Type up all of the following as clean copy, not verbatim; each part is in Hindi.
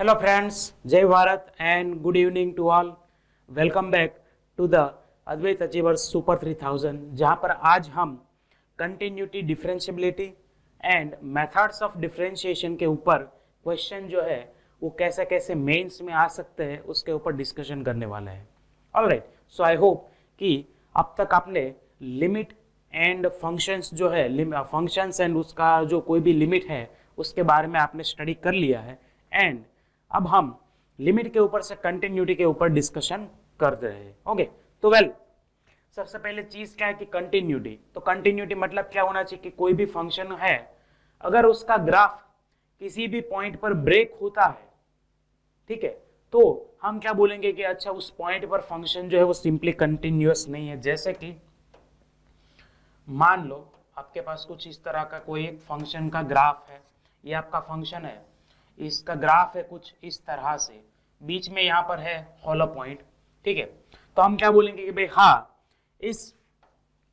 Hello friends, Jai Bharat and good evening to all. Welcome back to the Advait Achievers Super 3000 जहाँ पर आज हम continuity differentiability and methods of differentiation के ऊपर क्वेश्चन जो है वो कैसे कैसे मेंस में आ सकते हैं उसके ऊपर डिस्कशन करने वाला है. ऑलराइट, सो आई होप कि अब तक आपने लिमिट एंड फंक्शंस जो है फंक्शंस एंड उसका जो कोई भी लिमिट है उसके बारे में आपने स्टडी कर लिया है. एंड अब हम लिमिट के ऊपर से कंटिन्यूटी के ऊपर डिस्कशन कर रहे हैं. ओके, तो वेल सबसे पहले चीज क्या है कि कंटिन्यूटी. तो कंटिन्यूटी मतलब क्या होना चाहिए कि कोई भी फंक्शन है अगर उसका ग्राफ किसी भी पॉइंट पर ब्रेक होता है, ठीक है, तो हम क्या बोलेंगे कि अच्छा उस पॉइंट पर फंक्शन जो है वो सिंपली कंटिन्यूअस नहीं है. जैसे कि मान लो आपके पास कुछ इस तरह का कोई एक फंक्शन का ग्राफ है, ये आपका फंक्शन है, इसका ग्राफ है कुछ इस तरह से, बीच में यहाँ पर है हॉलो पॉइंट, ठीक है. तो हम क्या बोलेंगे कि भाई हाँ, इस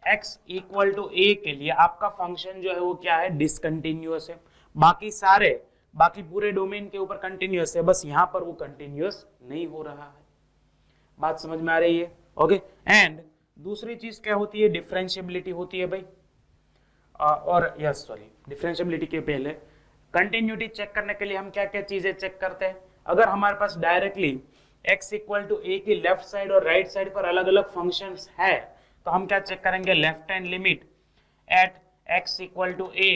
x इक्वल टू a के लिए आपका फंक्शन जो है वो क्या है, डिसकंटिन्यूअस है. बाकी पूरे डोमेन के ऊपर कंटिन्यूअस है, बस यहाँ पर वो कंटिन्यूअस नहीं हो रहा है. बात समझ में आ रही है? ओके. एंड दूसरी चीज क्या होती है, डिफरेंशियबिलिटी होती है भाई. और यस सॉरी, डिफरेंशियबिलिटी के पहले कंटिन्यूटी चेक करने के लिए हम क्या क्या चीजें चेक करते हैं. अगर हमारे पास directly x equal to a की लेफ्ट साइड और राइट साइड पर अलग अलग फंक्शंस है तो हम क्या चेक करेंगे, left hand limit at x equal to a,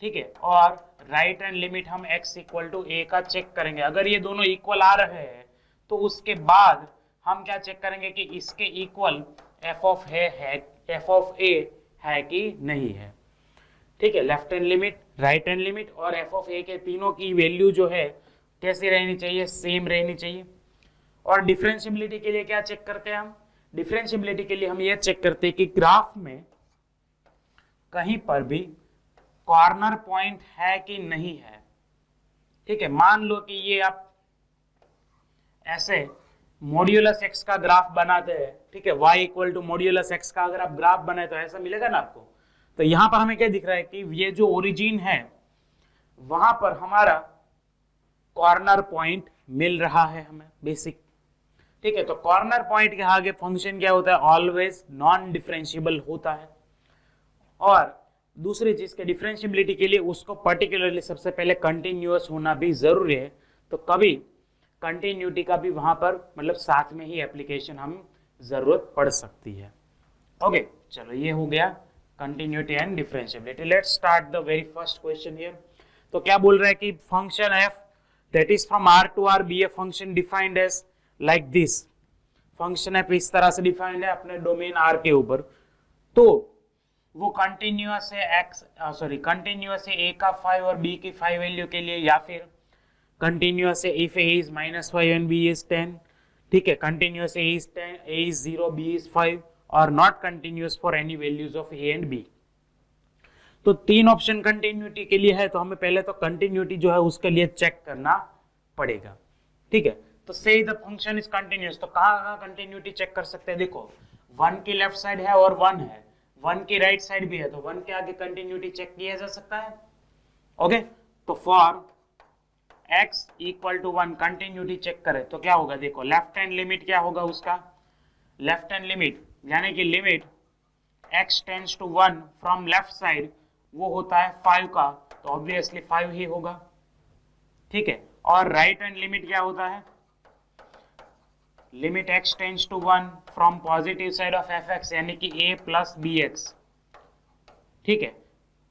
ठीक है, और राइट हैंड लिमिट हम x इक्वल टू a का चेक करेंगे. अगर ये दोनों इक्वल आ रहे हैं तो उसके बाद हम क्या चेक करेंगे कि इसके इक्वल f ऑफ a है कि नहीं है. ठीक है, left hand limit, right hand limit और f ऑफ a के तीनों की वैल्यू जो है कैसी रहनी चाहिए, सेम रहनी चाहिए. और डिफरेंशियबिलिटी के लिए क्या चेक करते हैं हम, डिफरेंशियबिलिटी के लिए हम ये चेक करते हैं कि ग्राफ में कहीं पर भी कॉर्नर पॉइंट है कि नहीं है. ठीक है, मान लो कि ये आप ऐसे मॉड्यूलस x का ग्राफ बनाते हैं, ठीक है, y equal to modulus x का अगर आप ग्राफ बनाए तो ऐसा मिलेगा ना आपको. तो यहां पर हमें क्या दिख रहा है कि ये जो ओरिजिन है वहां पर हमारा कॉर्नर पॉइंट मिल रहा है हमें बेसिक. ठीक है, तो कॉर्नर पॉइंट के आगे फंक्शन क्या होता है, ऑलवेज नॉन डिफरेंशिएबल होता है. और दूसरी चीज के डिफरेंशिएबिलिटी के लिए उसको पर्टिकुलरली सबसे पहले कंटिन्यूअस होना भी जरूरी है. तो कभी कंटिन्यूटी का भी वहां पर मतलब साथ में ही एप्लीकेशन हम जरूरत पड़ सकती है. ओके, चलो ये हो गया continuity and differentiability. Let's start the very first question here. तो क्या बोल रहा है कि function f that is from r to r be a function defined as like this. Function f इस तरह से डिफाइंड है अपने डोमेन r के ऊपर. तो वो कंटिन्यूअस है कंटिन्यूअस है a का 5 और b की 5 वैल्यू के लिए, या फिर कंटिन्यूअस है if a is -5 and b is 10. ठीक है, continuous a is 0, b is 5 और not continuous for any values of a and b. तो तीन ऑप्शन कंटिन्यूटी के लिए है, तो हमें पहले तो कंटिन्यूटी जो है उसके लिए चेक करना पड़ेगा. ठीक है, तो से द फंक्शन इज कंटिन्यूअस. तो कहाँ कंटिन्यूटी चेक कर सकते हैं, देखो 1 की लेफ्ट साइड है और 1 है, 1 की राइट साइड भी है, तो 1 के आगे कंटिन्यूटी चेक किया जा सकता है. ओके, तो for x equal to 1 continuity check करें तो क्या होगा, देखो लेफ्ट हैंड लिमिट क्या होगा उसका, लेफ्ट हैंड लिमिट यानी कि limit x tends to 1 from left side वो होता है 5 का, तो ऑब्वियसली 5 ही होगा. ठीक है, और राइट हैंड लिमिट क्या होता है, limit x tends to 1 from positive side of fx यानी कि a प्लस bx. ठीक है,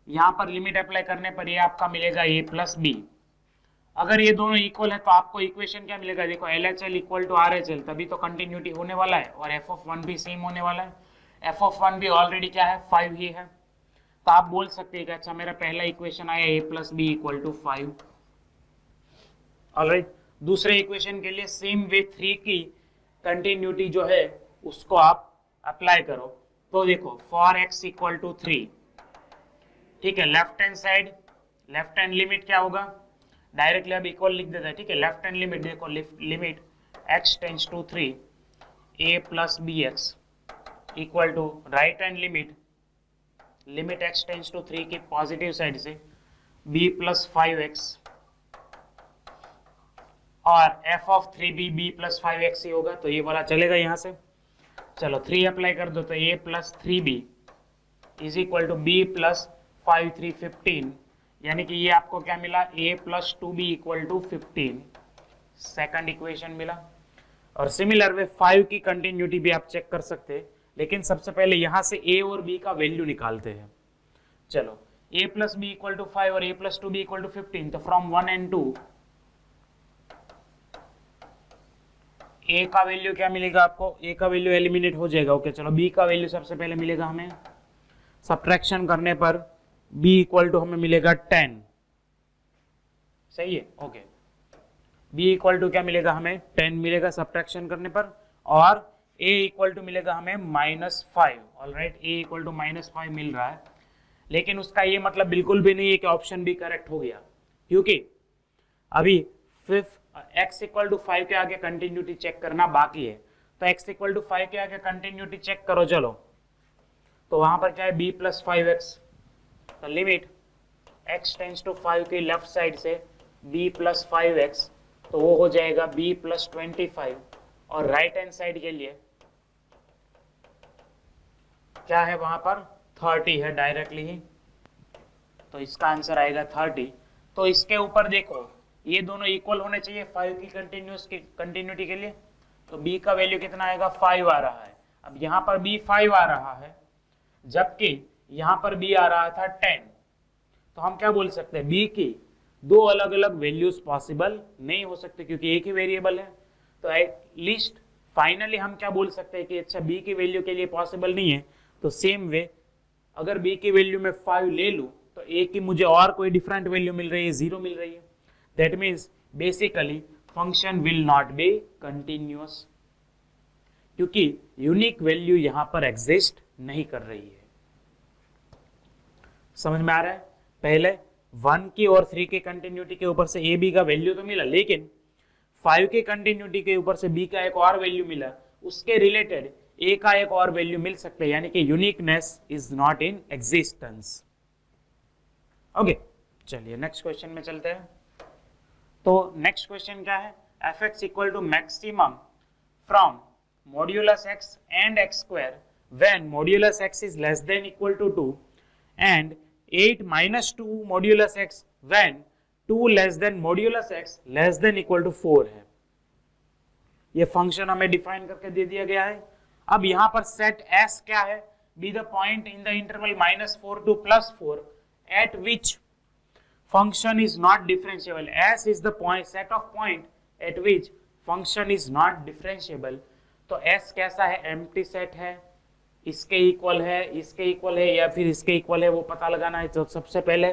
यहां पर लिमिट अप्लाई करने पर ये आपका मिलेगा a प्लस b. अगर ये दोनों इक्वल है तो आपको इक्वेशन क्या मिलेगा, देखो LHL इक्वल टू RHL, तभी तो कंटिन्यूटी होने वाला है. और f ऑफ 1 भी सेम होने वाला है, f ऑफ 1 भी ऑलरेडी क्या है 5 ही है. तो आप बोल सकते हैं कि अच्छा मेरा पहला इक्वेशन आया a plus b equal to 5. Alright, दूसरे इक्वेशन के लिए सेम वे 3 की कंटिन्यूटी जो है उसको आप अप्लाई करो. तो देखो फॉर x इक्वल टू 3, ठीक है, left hand side left hand limit क्या होगा, डायरेक्टली अब इक्वल लिख देता है. ठीक है, लेफ्ट हैंड लिमिट देखो, limit x tends to 3 a plus bx equal to right hand limit x tends to 3 की पॉजिटिव साइड से b प्लस 5x और f of 3b b plus 5x ही होगा, तो ये वाला चलेगा यहाँ से। चलो 3 अप्लाई कर दो, तो a plus 3b is equal to b plus 5 3 15, यानी कि ये आपको क्या मिला, a plus 2b equal to 15, second equation मिला। और सिमिलर वे 5 की कंटिन्यूटी भी आप चेक कर सकते हैं, लेकिन सबसे पहले यहाँ से a और b का वैल्यू निकालते हैं। चलो a plus b equal to 5 और a plus 2b equal to 15, तो फ्रॉम 1 and 2 a का वैल्यू क्या मिलेगा आपको, a का वैल्यू एलिमिनेट हो जाएगा। ओके चलो b का वैल्यू सबसे पहले मिलेगा हमें, सब्ट्रैक्शन करने पर b इक्वल टू हमें मिलेगा 10, सही है। ओके b इक्वल टू क्या मिलेगा हमें, 10 मिलेगा सब्ट्रैक्शन करने पर, और a इक्वल टू मिलेगा हमें -5। ऑलराइट, a इक्वल टू -5 मिल रहा है, लेकिन उसका ये मतलब बिल्कुल भी नहीं है कि ऑप्शन भी करेक्ट हो गया, क्योंकि अभी फिफ्थ x इक्वल टू 5 के आगे कंटिन्यूटी चेक करना बाकी है। तो x इक्वल टू 5 के आगे कंटिन्यूटी चेक करो। चलो तो वहां पर क्या है, b प्लस 5x, तो लिमिट x टेंस टू 5 की लेफ्ट साइड से b प्लस 5x, तो वो हो जाएगा b प्लस 25, और राइट हैंड साइड के लिए क्या है, वहां पर 30 है डायरेक्टली ही, तो इसका आंसर आएगा 30। तो इसके ऊपर देखो, ये दोनों इक्वल होने चाहिए 5 की कंटिन्यूटी के लिए, तो b का वैल्यू कितना आएगा, 5 आ रहा है। अब यहाँ पर b 5 आ रहा है, जबकि यहाँ पर b आ रहा था 10, तो हम क्या बोल सकते हैं, b की दो अलग अलग वैल्यूज पॉसिबल नहीं हो सकते, क्योंकि एक ही वेरिएबल है। तो एटलीस्ट फाइनली हम क्या बोल सकते हैं कि अच्छा b की वैल्यू के लिए पॉसिबल नहीं है, तो सेम वे अगर b की वैल्यू में 5 ले लूं, तो a की मुझे और कोई डिफरेंट वैल्यू मिल रही है, 0 मिल रही है। That means basically function will not be continuous, क्योंकि यूनिक वैल्यू यहां पर एग्जिस्ट नहीं कर रही है। समझ में आ रहा है, पहले 1 की और 3 की कंटिन्यूटी के ऊपर से a b का वैल्यू तो मिला, लेकिन 5 की कंटिन्यूटी के ऊपर से b का एक और वैल्यू मिला, उसके रिलेटेड a का एक और वैल्यू मिल सकते हैं, यानी कि uniqueness is not in existence. Okay चलिए नेक्स्ट क्वेश्चन में चलते हैं। तो नेक्स्ट क्वेश्चन क्या है, f(x) equal to maximum from modulus x and x square when modulus x is less than equal to 2 and 8 minus 2 modulus x when 2 less than modulus x less than equal to 4 है। ये फंक्शन हमें डिफाइन करके दे दिया गया है। अब यहां पर सेट s क्या है, be the point in the interval -4 to +4 at which function is not differentiable। s is the point set of point at which function is not differentiable। तो s कैसा है, एम्प्टी सेट है, इसके इक्वल है, इसके इक्वल है, या फिर इसके इक्वल है, वो पता लगाना है। तो सबसे पहले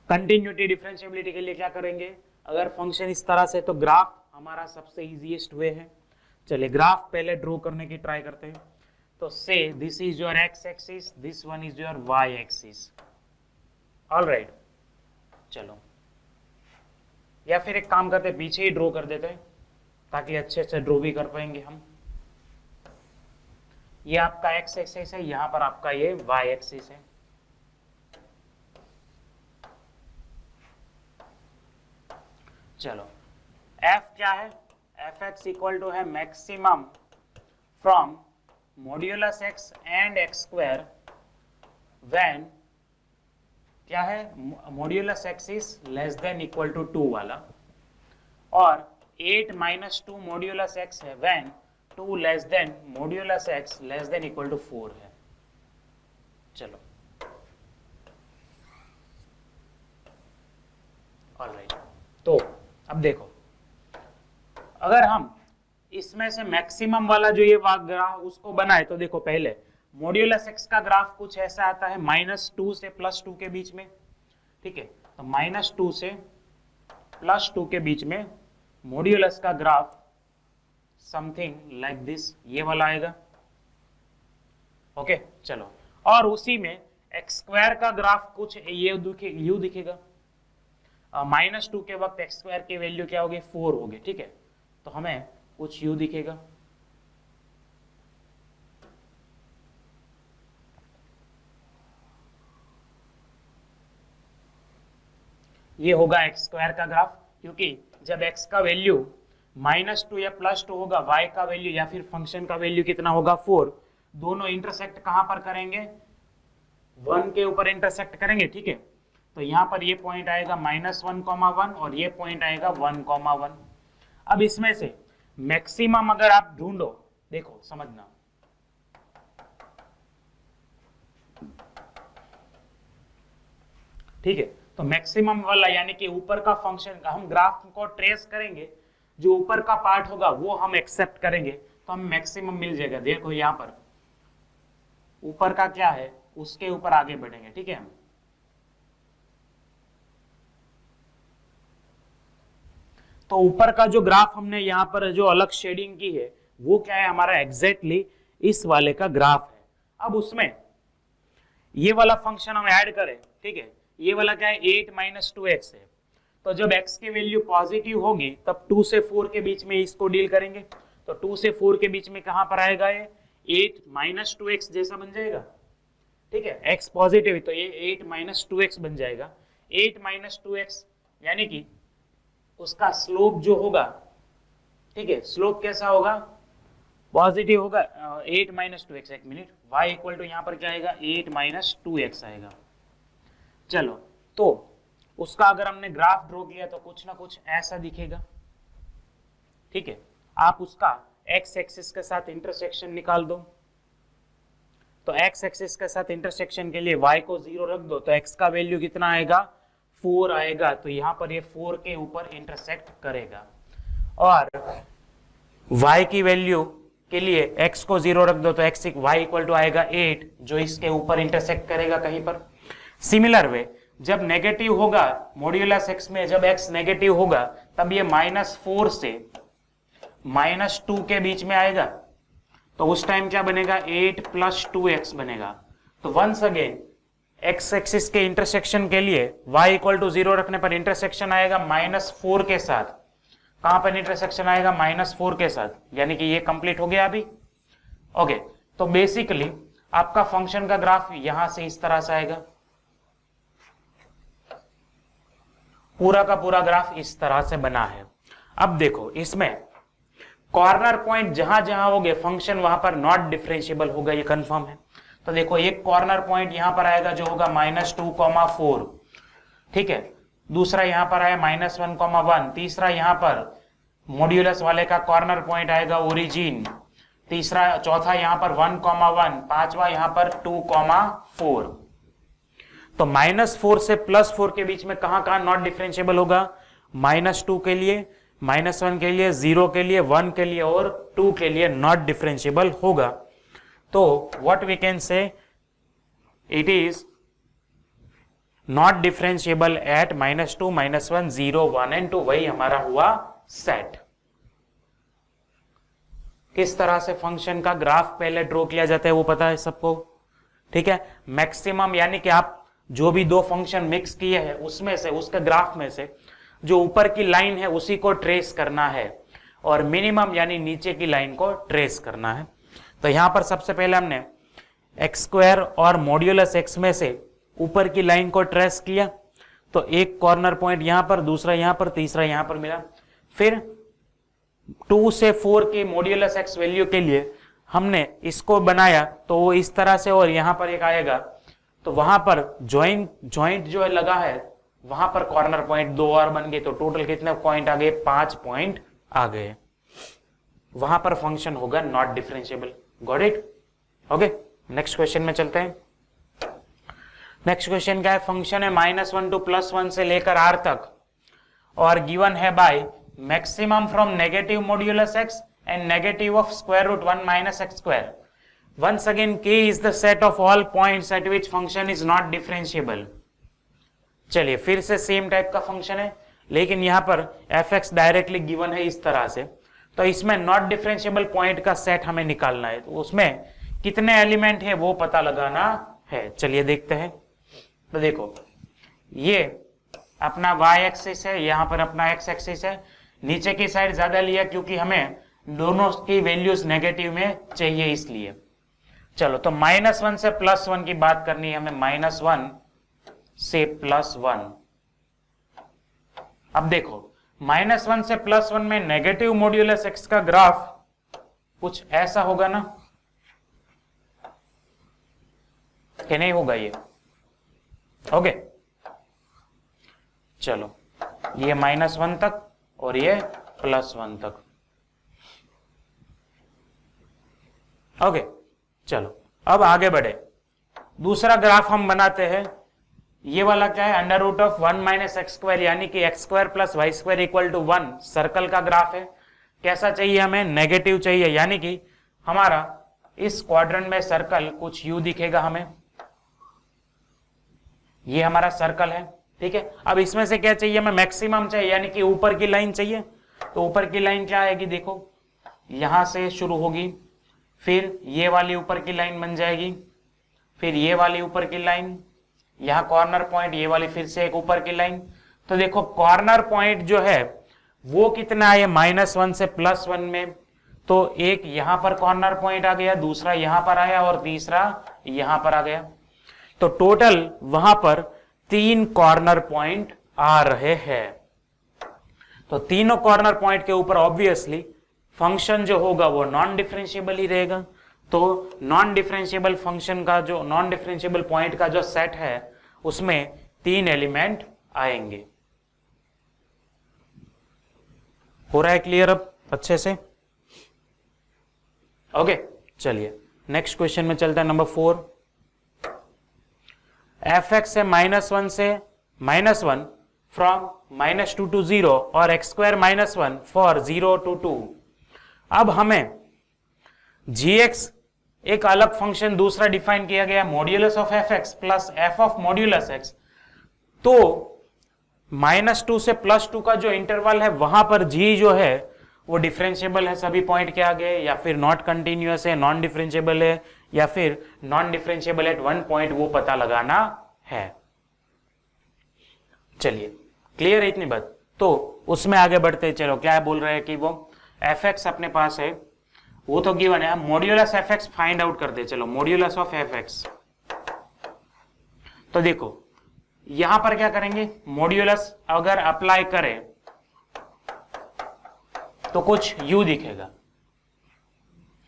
कंटिन्यूटी डिफरेंशिएबिलिटी के लिए क्या करेंगे, अगर फंक्शन इस तरह से, तो ग्राफ हमारा सबसे इजीएस्ट वे है। चलिए ग्राफ पहले ड्रॉ करने की ट्राई करते हैं। तो से this is your x axis, this one is your y axis. Alright, चलो या फिर एक काम करते, पीछे ही ड्रॉ कर देते हैं, ताकि अच्छे से ड्रॉ भी कर पाएंगे हम। ये आपका x एक्सिस है, यहां पर आपका ये y एक्सिस है। चलो f क्या है, f(x) इक्वल टू है maximum from modulus x and x square when क्या है, modulus x is less than equal to 2 वाला, और 8 माइनस 2 मॉड्यूलस x है when 2 less than modulus x less than equal to 4 है। चलो ऑलराइट, तो अब देखो, अगर हम इसमें से मैक्सिमम वाला जो ये ग्राफ उसको बनाए, तो देखो पहले मॉड्यूलस x का ग्राफ कुछ ऐसा आता है -2 से +2 के बीच में, ठीक है। तो -2 से +2 के बीच में मॉड्यूलस का ग्राफ समथिंग लाइक दिस, ये वाला आएगा। ओके चलो, और उसी में x स्क्वायर का ग्राफ कुछ ये यू दिखेगा। -2 के वक्त x स्क्वायर की वैल्यू क्या होगी, 4 होगी, ठीक है। तो हमें कुछ यू दिखेगा। ये होगा x स्क्वायर का ग्राफ, क्योंकि जब x का वैल्यू -2 या +2 होगा, y का वैल्यू या फिर फंक्शन का वैल्यू कितना होगा 4, दोनों इंटरसेक्ट कहां पर करेंगे 1 के ऊपर इंटरसेक्ट करेंगे, ठीक है। तो यहाँ पर ये पॉइंट आएगा -1,1 और ये पॉइंट आएगा 1,1। अब इसमें से मैक्सिमम अगर आप ढूंढो, देखो समझना, ठीक है। तो मैक्सिमम वाला यानी कि ऊपर का फंक्शन हम ग्राफ को ट्रेस करेंगे, जो ऊपर का पार्ट होगा वो हम एक्सेप्ट करेंगे तो हमें मैक्सिमम मिल जाएगा। देखो यहाँ पर ऊपर का क्या है, उसके ऊपर आगे बढ़ेंगे, ठीक है। हम तो ऊपर का जो ग्राफ हमने यहाँ पर जो अलग शेडिंग की है वो क्या है, हमारा एग्जैक्टली इस वाले का ग्राफ है। अब उसमें ये वाला फंक्शन हम ऐड करें, ठीक है, ये वाला क्या है 8 - 2x है। तो जब x की वैल्यू पॉजिटिव होगी तब 2 से 4 के बीच में इसको डील करेंगे। तो 2 से 4 के बीच में कहां पर आएगा, ये 8 - 2x जैसा बन जाएगा, ठीक है। x पॉजिटिव है तो ये 8 - 2x बन जाएगा। 8 - 2x यानी कि उसका स्लोप जो होगा, ठीक है, स्लोप कैसा होगा, पॉजिटिव होगा। 8 - 2x, एक मिनट, y इक्वल टू यहाँ पर क्या आएगा 8 - 2x आएगा। चलो, तो उसका अगर हमने ग्राफ ड्रॉ किया तो कुछ ना कुछ ऐसा दिखेगा, ठीक है। आप उसका x एक्सिस के साथ इंटरसेक्शन निकाल दो। तो x एक्सिस के साथ इंटरसेक्शन के लिए y को 0 रख दो, तो x का वैल्यू कितना आएगा 4 आएगा। तो यहाँ पर ये 4 के ऊपर इंटरसेक्ट करेगा। और y की वैल्यू के लिए x को 0 रख दो, तो y इक्वल टू आएगा 8, जो इसके ऊपर इंटरसेक्ट करेगा कहीं पर। सिमिलर वे जब नेगेटिव होगा मॉड्यूलस x में, जब x नेगेटिव होगा तब ये -4 से -2 के बीच में आएगा। तो उस टाइम क्या बनेगा 8 + 2x बनेगा। तो वंस अगेन x एक्सिस के इंटरसेक्शन के लिए y इक्वल टू 0 रखने पर इंटरसेक्शन आएगा -4 के साथ। कहां पर इंटरसेक्शन आएगा -4 के साथ, यानी कि ये कंप्लीट हो गया अभी। ओके, तो बेसिकली आपका फंक्शन का ग्राफ यहां से इस तरह से आएगा, पूरा का पूरा ग्राफ इस तरह से बना है। अब देखो इसमें कॉर्नर पॉइंट जहां जहां होंगे फंक्शन वहां पर नॉट डिफरेंशिएबल होगा, ये कंफर्म है। तो देखो एक कॉर्नर पॉइंट यहां पर आएगा जो होगा -2,4, ठीक है। दूसरा यहां पर आया -1,1, तीसरा यहां पर मॉड्यूलस वाले का कॉर्नर पॉइंट आएगा ओरिजिन, तीसरा चौथा यहां पर 1,1, पांचवा यहां पर 2,4। तो -4 से +4 के बीच में कहां कहां नॉट डिफरेंशिएबल होगा, -2 के लिए, -1 के लिए, 0 के लिए, 1 के लिए और 2 के लिए नॉट डिफरेंशिएबल होगा। तो what we can say, it is not differentiable at -2, -1, 0, 1 and 2। वही हमारा हुआ सेट। किस तरह से फंक्शन का ग्राफ पहले ड्रॉ किया जाता है वो पता है सबको, ठीक है। मैक्सिमम यानी कि आप जो भी दो फंक्शन मिक्स किए हैं उसमें से, उसके ग्राफ में से जो ऊपर की लाइन है उसी को ट्रेस करना है, और मिनिमम यानी नीचे की लाइन को ट्रेस करना है। तो यहां पर सबसे पहले हमने x² और मॉड्यूलस x में से ऊपर की लाइन को ट्रेस किया। तो एक कॉर्नर पॉइंट यहां पर, दूसरा यहां पर, तीसरा यहां पर मिला। फिर 2 से 4 के मॉड्यूलस x वैल्यू के लिए हमने इसको बनाया, तो वो इस तरह से, और यहां पर एक आएगा, तो वहां पर ज्वाइंट जो है लगा है, वहां पर कॉर्नर पॉइंट 2 और बन गए। तो टोटल कितने पॉइंट आ गए, 5 पॉइंट आ गए। वहां पर फंक्शन होगा not differentiable. Got it? Okay, next question में चलते हैं। नेक्स्ट क्वेश्चन क्या है, फंक्शन है -1 to +1 से लेकर r तक, और गिवन है by maximum from negative modulus x and negative of √1 - x²। Once again K is the set of all points at which function is not differentiable। चलिए फिर से सेम टाइप का फंक्शन है, लेकिन यहां पर fx डायरेक्टली गिवन है इस तरह से। तो इसमें नॉट डिफरेंशिएबल पॉइंट का सेट हमें निकालना है, तो उसमें कितने एलिमेंट है वो पता लगाना है। चलिए देखते हैं। तो देखो ये अपना y एक्सिस है, यहां पर अपना x एक्सिस है। नीचे की साइड ज्यादा लिया क्योंकि हमें दोनों की वैल्यूज नेगेटिव में चाहिए, इसलिए। चलो, तो -1 से +1 की बात करनी है हमें, -1 से +1। अब देखो -1 से +1 में नेगेटिव मॉड्यूलस x का ग्राफ कुछ ऐसा होगा ना, कि नहीं होगा ये? ओके, चलो ये -1 तक और ये +1 तक। ओके, चलो अब आगे बढ़े। दूसरा ग्राफ हम बनाते हैं। ये वाला क्या है? √1 - x², यानी कि x² + y² = 1 सर्कल का ग्राफ है। कैसा चाहिए हमें? नेगेटिव चाहिए, यानी कि हमारा इस क्वाड्रेंट में सर्कल कुछ यूं दिखेगा हमें। ये हमारा सर्कल है, ठीक है। अब इसमें से क्या चाहिए हमें? मैक्सिमम चाहिए, यानी कि ऊपर की लाइन चाहिए। तो ऊपर की लाइन क्या आएगी? देखो, यहां से शुरू होगी, फिर ये वाली ऊपर की लाइन बन जाएगी, फिर ये वाली ऊपर की लाइन, यहां कॉर्नर पॉइंट, ये वाली फिर से एक ऊपर की लाइन। तो देखो कॉर्नर पॉइंट जो है वो कितना है? -1 से +1 में। तो एक यहां पर कॉर्नर पॉइंट आ गया, दूसरा यहां पर आया और तीसरा यहां पर आ गया। तो टोटल वहां पर 3 कॉर्नर पॉइंट आ रहे हैं। तो तीनों कॉर्नर पॉइंट के ऊपर ऑब्वियसली फंक्शन जो होगा वो नॉन डिफरेंशिएबल ही रहेगा। तो नॉन डिफरेंशिएबल फंक्शन का जो नॉन डिफरेंशिएबल पॉइंट का जो सेट है उसमें 3 एलिमेंट आएंगे। हो रहा है क्लियर अब अच्छे से? ओके, चलिए नेक्स्ट क्वेश्चन में चलता है। नंबर 4, f(x) है -1 से -1 फ्रॉम -2 to 0 और x² -1 फॉर 0 to 2। अब हमें gx एक अलग फंक्शन दूसरा डिफाइन किया गया, modulus of f(x) plus f of modulus x। तो -2 से +2 का जो इंटरवल है वहां पर g जो है वो डिफरेंशिएबल है सभी पॉइंट के आगे, या फिर नॉट कंटिन्यूअस है, नॉन डिफरेंशिएबल है, या फिर नॉन डिफरेंशिएबल एट 1 पॉइंट, वो पता लगाना है। चलिए क्लियर है इतनी बात? तो उसमें आगे बढ़ते चलो। क्या बोल रहे हैं कि वो f(x) अपने पास है, वो तो गिवन है। मॉड्यूलस f(x) फाइंड आउट करते चलो, मॉड्यूलस ऑफ f(x). तो देखो यहां पर क्या करेंगे? मॉड्यूलस अगर अप्लाई करें तो कुछ u दिखेगा,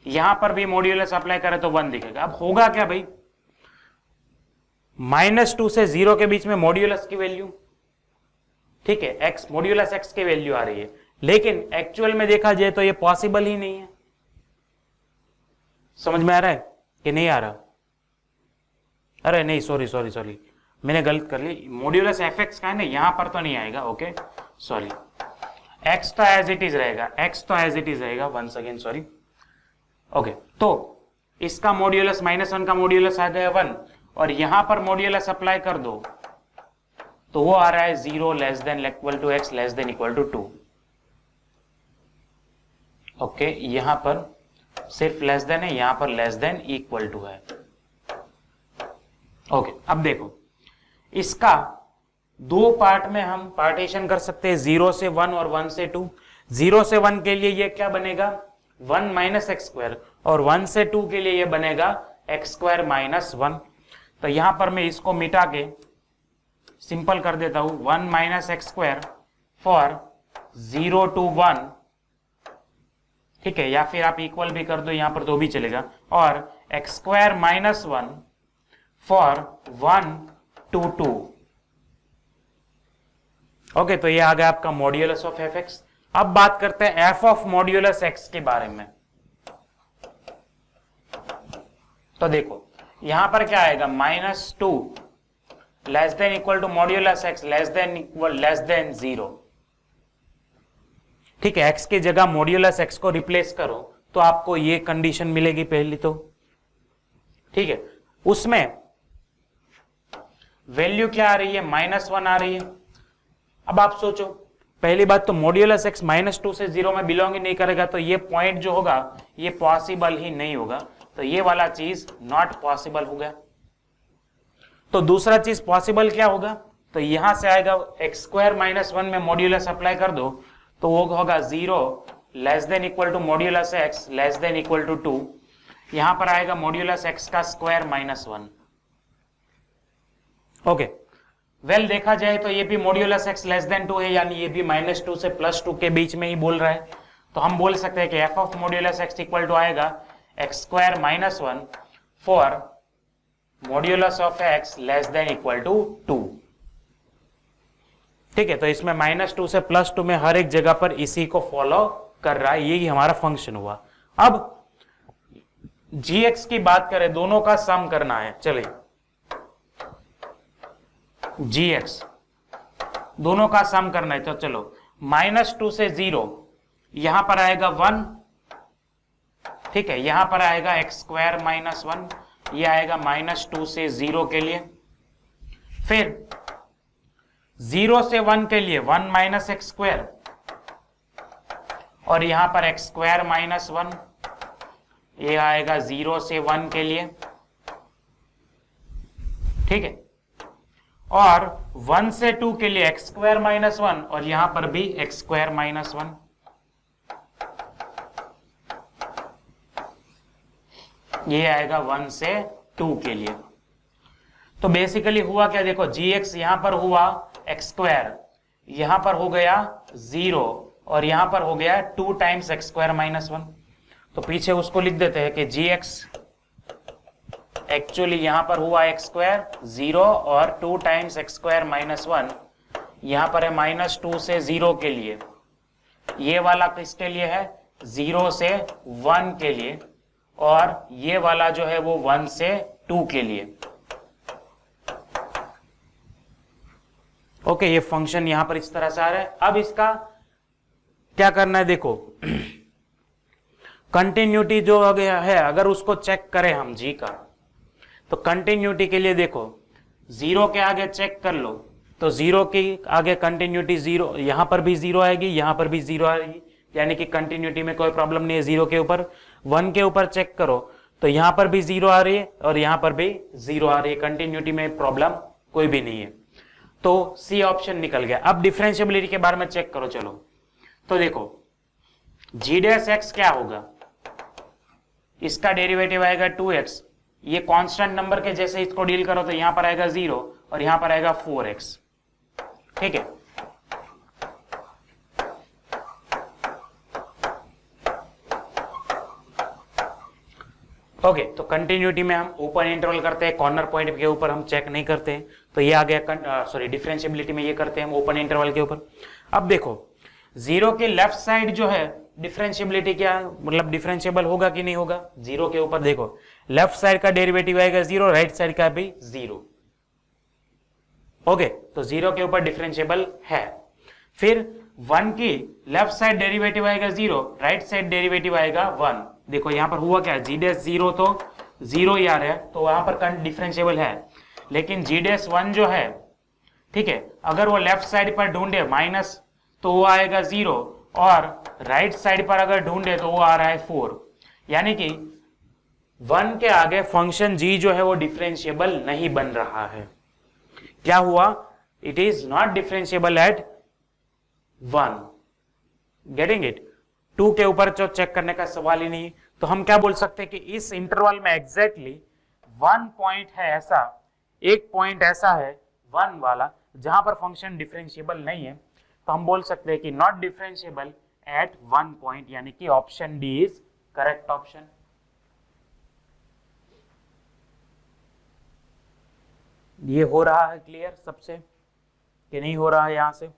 यहां पर भी मॉड्यूलस अप्लाई करें तो 1 दिखेगा। अब होगा क्या भाई? -2 से 0 के बीच में मॉड्यूलस की वैल्यू, ठीक है, x मॉड्यूलस x की वैल्यू आ रही है, लेकिन एक्चुअल में देखा जाए तो ये पॉसिबल ही नहीं है। समझ में आ रहा है कि नहीं आ रहा? अरे नहीं, सॉरी मैंने गलत कर ली। मॉड्यूलस f(x) का है ना, यहां पर तो नहीं आएगा। ओके सॉरी, x तो एज इट इज रहेगा, वंस अगेन सॉरी। ओके, तो इसका मॉड्यूलस -1 का मॉड्यूलस आ गया 1, और यहां पर मॉड्यूलस अप्लाई कर दो तो वो आ रहा है 0 less than equal to x less than equal to 2। Okay, यहां पर सिर्फ लेस देन है, यहां पर लेस देन इक्वल टू है। ओके, अब देखो इसका 2 पार्ट में हम पार्टीशन कर सकते हैं, 0 से 1 और 1 से 2। 0 से 1 के लिए ये क्या बनेगा? 1 - x², और 1 से 2 के लिए ये बनेगा x² - 1। तो यहां पर मैं इसको मिटा के सिंपल कर देता हूं, 1 - x² फॉर 0 to 1, ठीक है, या फिर आप इक्वल भी कर दो यहां पर तो भी चलेगा, और x² - 1 फॉर 1 to 2। ओके, तो ये आ गया आपका मॉड्यूलस ऑफ f(x). अब बात करते हैं f ऑफ मॉड्यूलस x के बारे में। तो देखो यहां पर क्या आएगा? -2 less than equal to modulus x less than 0। ठीक है, x की जगह मॉड्यूलस x को रिप्लेस करो तो आपको ये कंडीशन मिलेगी पहली तो, ठीक है। उसमें वैल्यू क्या आ रही है? -1 आ रही है। अब आप सोचो, पहली बात तो मॉड्यूलस x -2 से 0 में बिलोंग ही नहीं करेगा, तो ये पॉइंट जो होगा ये पॉसिबल ही नहीं होगा। तो ये वाला चीज नॉट पॉसिबल हो गया। तो दूसरा चीज पॉसिबल क्या होगा? तो यहां से आएगा x² - 1 में मॉड्यूलस अप्लाई कर दो तो वो होगा 0 less than equal to modulus x less than equal to 2। यहां पर आएगा मॉड्यूलस x का स्क्वायर -1। ओके, वेल देखा जाए तो ये भी मॉड्यूलस एक्स लेस देन 2 है, यानी ये भी -2 से +2 के बीच में ही बोल रहा है। तो हम बोल सकते हैं कि f of modulus x equal to आएगा x² - 1 for modulus of x less than equal to 2। ठीक है, तो इसमें -2 से +2 में हर एक जगह पर इसी को फॉलो कर रहा है, यही हमारा फंक्शन हुआ। अब gx की बात करें, दोनों का सम करना है। चलिए gx दोनों का सम करना है, तो चलो -2 से 0 यहां पर आएगा 1, ठीक है, यहां पर आएगा x² - 1, ये आएगा -2 से 0 के लिए। फिर 0 से 1 के लिए 1 - x², और यहां पर x² - 1, ये आएगा 0 से 1 के लिए, ठीक है। और 1 से 2 के लिए x² - 1, और यहां पर भी x² - 1, ये आएगा 1 से 2 के लिए। तो बेसिकली हुआ क्या, देखो gx यहां पर हुआ x², यहां पर हो गया 0, और यहां पर हो गया 2 टाइम्स x² - 1। तो पीछे उसको लिख देते हैं कि gx एक्चुअली यहां पर हुआ x² 0 और 2 टाइम्स x² - 1, यहां पर है -2 से 0 के लिए, ये वाला किसके लिए है 0 से 1 के लिए, और ये वाला जो है वो 1 से 2 के लिए। ओके, ये फंक्शन यहां पर इस तरह से आ रहा है। अब इसका क्या करना है, देखो कंटिन्यूटी जो हो गया है, अगर उसको चेक करें हम जी का, तो कंटिन्यूटी के लिए देखो 0 के आगे चेक कर लो, तो 0 के आगे कंटिन्यूटी 0, यहां पर भी 0 आएगी, यहां पर भी 0 आएगी, यानी कि कंटिन्यूटी में कोई प्रॉब्लम नहीं है 0 के ऊपर। 1 के ऊपर चेक करो तो यहां पर भी 0 आ रही है और यहां पर भी 0 आ रही है, कंटिन्यूटी में प्रॉब्लम कोई भी नहीं है, तो सी ऑप्शन निकल गया। अब डिफरेंशिएबिलिटी के बारे में चेक करो, चलो तो देखो g' क्या होगा, इसका डेरिवेटिव आएगा 2x, ये कांस्टेंट नंबर के जैसे इसको डील करो तो यहां पर आएगा 0 और यहां पर आएगा 4x, ठीक है। ओके, तो कंटिन्यूटी में हम ओपन इंटरवल करते हैं, कॉर्नर पॉइंट के ऊपर हम चेक नहीं करते हैं, तो ये आ गया सॉरी डिफरेंशिएबिलिटी में ये करते हैं हम ओपन इंटरवल के ऊपर। अब देखो 0 के लेफ्ट साइड जो है डिफरेंशिएबिलिटी क्या, मतलब डिफरेंशिएबल होगा कि नहीं होगा, 0 के ऊपर देखो लेफ्ट साइड का डेरिवेटिव आएगा 0, राइट साइड का भी 0। ओके, तो 0 के ऊपर डिफरेंशिएबल है। फिर 1 की लेफ्ट साइड डेरिवेटिव आएगा 0, राइट साइड डेरिवेटिव आएगा 1। देखो यहां पर हुआ क्या, g'0 तो 0 ही आ रहा है, तो वहां पर डिफरेंशिएबल है, लेकिन g'1 जो है, ठीक है, अगर वो लेफ्ट साइड पर ढूंढे माइनस तो वो आएगा 0, और राइट साइड पर अगर ढूंढे तो वो आ रहा है 4, यानी कि 1 के आगे फंक्शन g जो है वो डिफरेंशिएबल नहीं बन रहा है। क्या हुआ, it is not differentiable eight 1, getting it. 2 के ऊपर जो चेक करने का सवाल ही नहीं, तो हम क्या बोल सकते हैं कि इस इंटरवल में एग्जैक्टली 1 पॉइंट है ऐसा, एक पॉइंट ऐसा है 1 वाला जहां पर फंक्शन डिफरेंशिएबल नहीं है, तो हम बोल सकते हैं कि नॉट डिफरेंशिएबल एट 1 पॉइंट, यानी कि option D is correct option. ये हो रहा है क्लियर सबसे कि नहीं हो रहा है यहां से?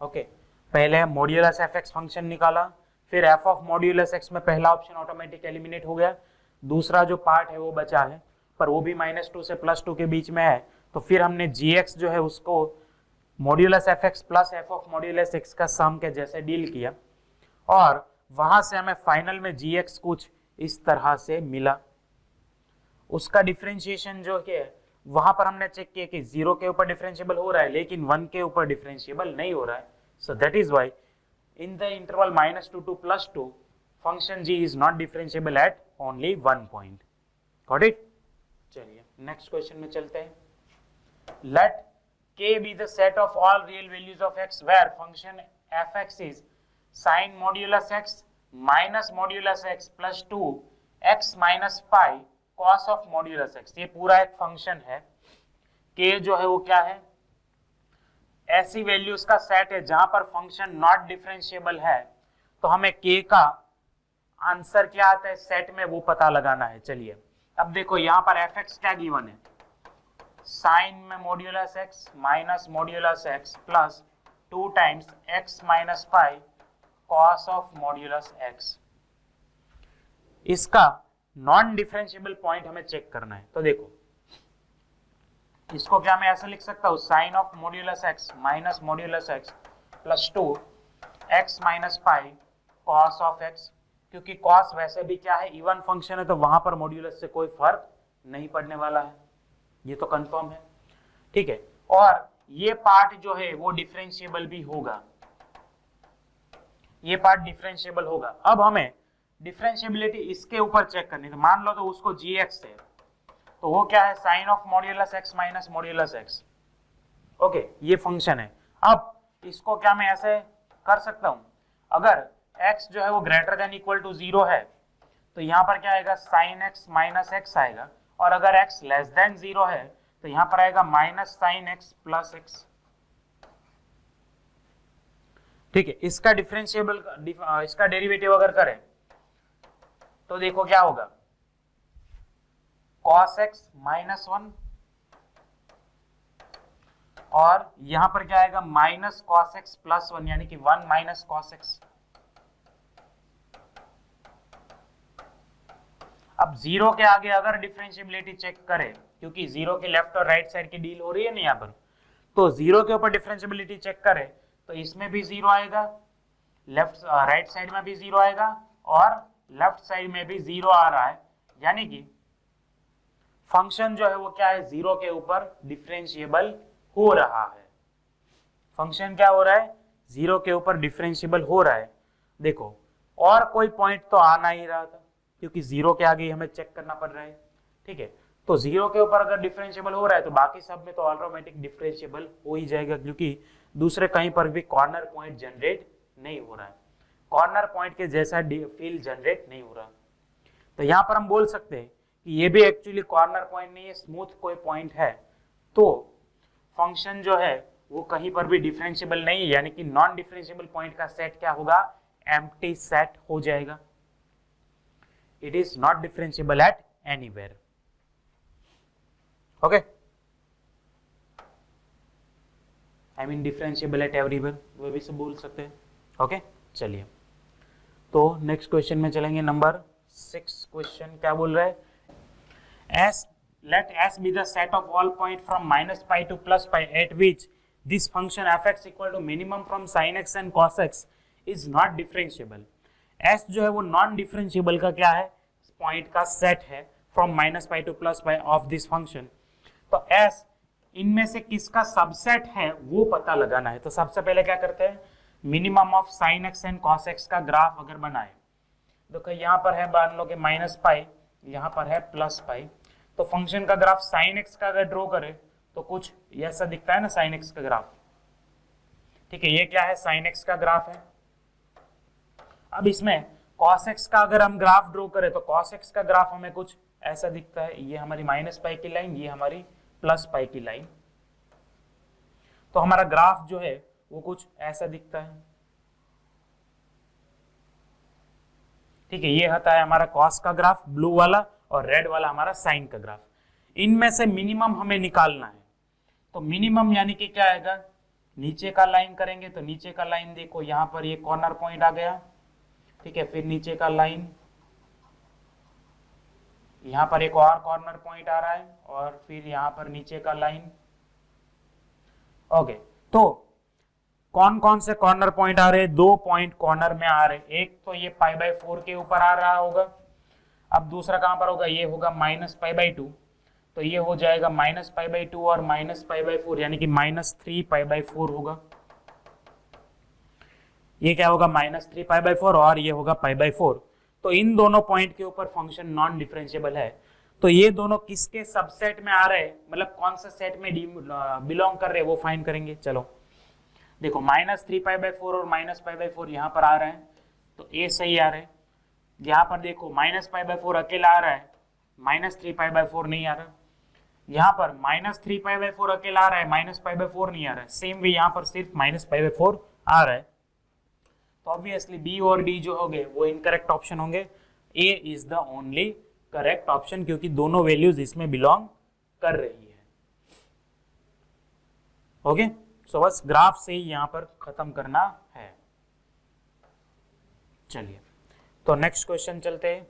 ओके, पहले मॉड्यूलस एफ एक्स फंक्शन निकाला, फिर एफ ऑफ मॉड्यूलस एक्स में पहला ऑप्शन ऑटोमेटिक एलिमिनेट हो गया, दूसरा जो पार्ट है वो बचा है, पर वो भी -2 से +2 के बीच में है, तो फिर हमने gx जो है उसको modulus F x plus F of modulus x का सम के जैसे डील किया, और वहां से हमें फाइनल में gx कुछ इस तरह से मिला। उसका डिफरेंशिएशन जो है वहां पर हमने चेक किया कि 0 के ऊपर डिफरेंशिएबल हो रहा है, लेकिन 1 के ऊपर डिफरेंशिएबल नहीं हो रहा है, so that is why in the interval -2 to +2 function g is not differentiable at only 1 point. Got it? चलिए नेक्स्ट क्वेश्चन में चलते हैं। Let k be the set of all real values of x where function f(x) is sin modulus x minus modulus x plus 2 x minus pi cos of modulus x। ये पूरा एक फंक्शन है k जो है वो क्या है, ऐसी वैल्यूज का सेट है जहां पर फंक्शन नॉट डिफरेंशिएबल है, तो हमें k का आंसर क्या आता है सेट में वो पता लगाना है। चलिए अब देखो यहाँ पर fx क्या गिवन है, साइन में modulus x minus modulus x plus 2 times x minus pi cos of modulus x। इसका नॉन डिफरेंशिएबल पॉइंट हमें चेक करना है। तो देखो इसको क्या मैं ऐसा लिख सकता हूँ, sine of modulus x minus modulus x plus 2 x minus pi cos of x, क्योंकि कॉस वैसे भी क्या है इवन फंक्शन है, तो वहां पर मॉड्यूलस से कोई फर्क नहीं पड़ने वाला है, ये तो कंफर्म है। ठीक है, और ये पार्ट जो है वो डिफरेंशिएबल भी होगा, ये पार्ट डिफरेंशिएबल होगा। अब हमें डिफरेंशिएबिलिटी इसके ऊपर चेक करनी है। तो मान लो तो उसको gx है, तो वो क्या है sine of modulus x minus modulus x। Okay, ये फंक्शन है। अब इसको क्या मैं ऐसे कर सकता हूं, अगर x जो है वो ग्रेटर देन इक्वल टू 0 है तो यहां पर क्या आएगा साइन x माइनस x आएगा, और अगर x लेस देन 0 है तो यहां पर आएगा minus sine x plus x। ठीक है, इसका डिफरेंशिएबल इसका डेरिवेटिव अगर करें तो देखो क्या होगा, cos x माइनस 1 और यहां पर क्या आएगा माइनस cos x प्लस 1, यानी कि 1 माइनस cos x। अब 0 के आगे अगर डिफरेंशिएबिलिटी चेक करें, क्योंकि 0 के लेफ्ट और राइट साइड की डील हो रही है ना यहाँ पर, तो 0 के ऊपर डिफरेंशिएबिलिटी चेक करें तो इसमें भी 0 आएगा, लेफ्ट राइट साइड में भी 0 आएगा और लेफ्ट साइड में भी 0 आ रहा है, यानी कि फंक्शन जो है वो क्या है 0 के ऊपर डिफरेंशिएबल हो रहा है। फंक्शन क्या हो रहा है 0 के ऊपर डिफरेंशिएबल हो रहा है। देखो और कोई पॉइंट तो आ नहीं रहा था, क्योंकि 0 के आगे हमें चेक करना पड़ रहा है। ठीक है, तो 0 के ऊपर अगर डिफरेंशिएबल हो रहा है तो बाकी सब में तो ऑटोमेटिक डिफरेंशिएबल हो ही जाएगा, क्योंकि दूसरे कहीं पर भी कॉर्नर पॉइंट जनरेट नहीं हो रहा है, कॉर्नर पॉइंट के जैसा फील्ड जनरेट नहीं हो रहा। तो यहां पर हम बोल सकते हैं कि ये भी एक्चुअली कॉर्नर पॉइंट नहीं है, स्मूथ कोई पॉइंट है, तो फंक्शन जो है वो कहीं पर भी डिफरेंशिएबल नहीं है, यानी कि नॉन डिफरेंशिएबल पॉइंट का सेट क्या होगा, एम्प्टी सेट हो जाएगा। It is not differentiable at anywhere. Okay, I mean differentiable at everywhere, वो भी सब बोल सकते हैं। ओके, चलिए तो नेक्स्ट क्वेश्चन में चलेंगे। नंबर 6 क्वेश्चन क्या बोल रहा है, S let S be the set of all point from minus pi to plus pi at which this function fx equal to minimum from sin x and cos x is not differentiable। S जो है वो नॉन डिफरेंशिएबल का क्या है, पॉइंट का सेट है from minus pi two plus pi of this function. तो S इनमें से किसका सबसेट है वो पता लगाना है। तो सबसे पहले क्या करते हैं, minimum of sine x and cos x का ग्राफ अगर बनाए, देखो यहाँ पर है मान लो कि माइनस पाई, यहाँ पर है प्लस पाई, तो फंक्शन का ग्राफ साइन एक्स का अगर ड्रॉ करें तो कुछ ऐसा दिखता है ना साइन एक्स का ग्राफ। ठीक है, ये क्या है साइन एक्स का ग्राफ है। अब इसमें cos x का अगर हम ग्राफ ड्रॉ करें तो cos x का ग्राफ हमें कुछ ऐसा दिखता है, ये हमारी माइनस पाई की लाइन, ये हमारी प्लस पाई की लाइन, तो हमारा ग्राफ जो है वो कुछ ऐसा दिखता है। ठीक है, ये होता है हमारा cos का ग्राफ ब्लू वाला और रेड वाला हमारा साइन का ग्राफ। इनमें से मिनिमम हमें निकालना है, तो मिनिमम यानी कि क्या आएगा, नीचे का लाइन करेंगे तो नीचे का लाइन देखो यहाँ पर ये कॉर्नर पॉइंट आ गया। ठीक है, फिर नीचे का लाइन, यहां पर एक और कॉर्नर पॉइंट आ रहा है और फिर यहां पर नीचे का लाइन। ओके, तो कौन कौन से कॉर्नर पॉइंट आ रहे हैं, 2 पॉइंट कॉर्नर में आ रहे हैं। एक तो ये पाई बाय 4 के ऊपर आ रहा होगा, अब दूसरा कहां पर होगा, ये होगा माइनस पाई बाय 2, तो ये हो जाएगा माइनस पाई बाय 2 और माइनस पाई बाय 4, यानी कि माइनस 3 पाई बाय 4 होगा। ये क्या होगा माइनस 3 पाई बाय 4 और ये होगा पाई बाय 4। तो इन दोनों पॉइंट के ऊपर फंक्शन नॉन डिफरेंशिएबल है। तो ये दोनों किसके सबसेट में आ रहे हैं, मतलब कौन सा सेट में बिलोंग कर रहे हैं वो फाइंड करेंगे। चलो देखो माइनस 3 पाई बाय 4 और माइनस पाई बाय 4 यहाँ पर आ रहे हैं, तो ए सही आ रहे हैं। यहाँ पर देखो माइनस पाई बाय 4 अकेला आ रहा है, माइनस 3 पाई बाय 4 नहीं आ रहा। यहाँ पर -3π/4 अकेला आ रहा है, -π/4 नहीं आ रहा है। सेम वे यहाँ पर सिर्फ -π/4 आ रहा है। तो ऑब्वियसली बी और डी जो होंगे वो इनकरेक्ट ऑप्शन होंगे। A is the only correct option, क्योंकि दोनों वैल्यूज इसमें बिलोंग कर रही है। ओके, सो बस ग्राफ से ही यहां पर खत्म करना है। चलिए तो नेक्स्ट क्वेश्चन चलते हैं।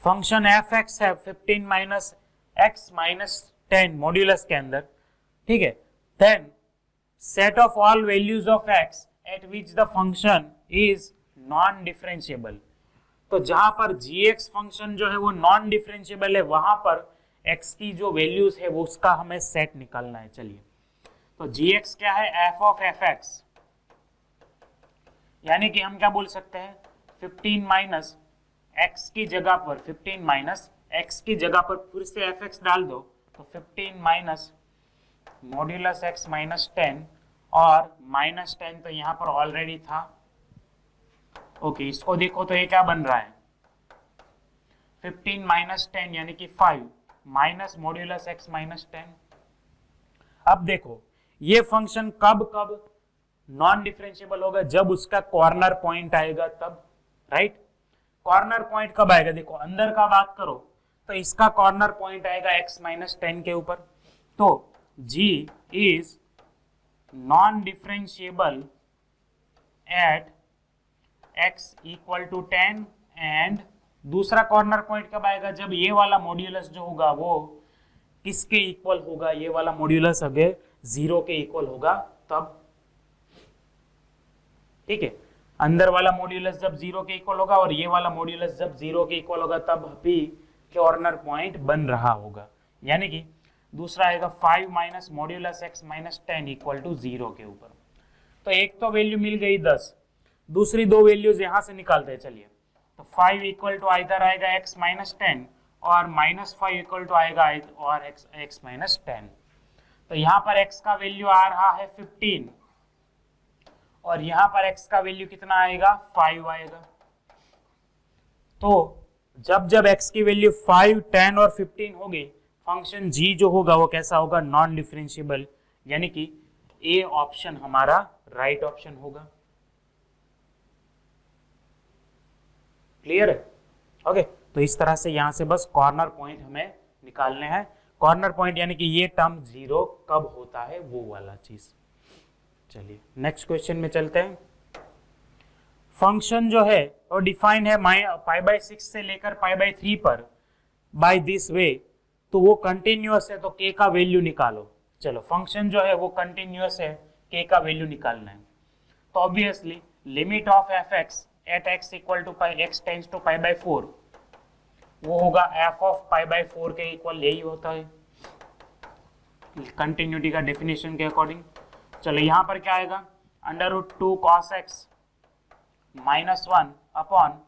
फंक्शन एफ एक्स है 15 माइनस एक्स माइनस 10 मॉड्यूलस के अंदर, ठीक है। Then set of all values of x at which the function is non differentiable. तो जहां पर gx फंक्शन जो है वो नॉन डिफरेंशिएबल है, वहां पर x की जो वैल्यूज है वो उसका हमें सेट निकालना है। चलिए तो gx क्या है, f ऑफ fx, यानी कि हम क्या बोल सकते हैं 15 माइनस x की जगह पर 15 माइनस x की जगह पर फिर से fx डाल दो, तो 15 माइनस मॉड्यूलस x माइनस 10 और माइनस 10 तो यहाँ पर ऑलरेडी था। ओके, इसको देखो तो ये क्या बन रहा है 15 माइनस 10 यानी कि 5 माइनस मॉड्यूलस x माइनस 10। अब देखो ये फंक्शन कब कब नॉन डिफरेंशिएबल होगा, जब उसका कॉर्नर पॉइंट आएगा तब, राइट। कॉर्नर पॉइंट कब आएगा, देखो अंदर का बात करो तो इसका कॉर्नर पॉइंट आएगा x माइनस 10 के ऊपर। तो g is non differentiable at x equal to 10 and दूसरा कॉर्नर पॉइंट कब आएगा, जब ये वाला मॉड्यूलस जो होगा वो किसके इक्वल होगा, ये वाला मॉड्यूलस अगर 0 के इक्वल होगा तब, ठीक है। अंदर वाला मॉड्यूलस जब 0 के इक्वल होगा और ये वाला मॉड्यूलस जब 0 के इक्वल होगा तब भी कॉर्नर पॉइंट बन रहा होगा, यानी कि दूसरा आएगा 5 minus modulus x minus 10 equal to 0 के ऊपर। तो एक तो वैल्यू मिल गई 10, दूसरी दो वैल्यूज यहां से निकालते हैं। चलिए तो 5 इक्वल टू आइदर आएगा x माइनस 10 और -5 इक्वल टू आएगा और x माइनस 10। तो यहाँ पर x का वैल्यू आ रहा है 15 और यहाँ पर x का वैल्यू कितना आएगा 5 आएगा। तो जब जब x की वैल्यू 5, 10 और 15 होगी, फंक्शन g जो होगा वो कैसा होगा, नॉन डिफरेंशिएबल, यानी कि ए ऑप्शन हमारा राइट ऑप्शन होगा। क्लियर है? ओके, तो इस तरह से यहां से बस कॉर्नर पॉइंट हमें निकालने हैं। कॉर्नर पॉइंट यानी कि ये टर्म 0 कब होता है वो वाला चीज। चलिए नेक्स्ट क्वेश्चन में चलते हैं। फंक्शन जो है वो डिफाइन है π/6 से लेकर π/3 पर बाय दिस वे, तो वो कंटिन्यूअस है, तो k का वैल्यू निकालो। चलो फंक्शन जो है वो कंटिन्यूअस है, k का वैल्यू निकालना है। तो obviously limit of fx at x equal to x tends to π/4 वो होगा f ऑफ π/4 के इक्वल, यही होता है कंटिन्यूटी का डेफिनेशन के अकॉर्डिंग। चलो यहाँ पर क्या आएगा, √2 cos x minus 1 upon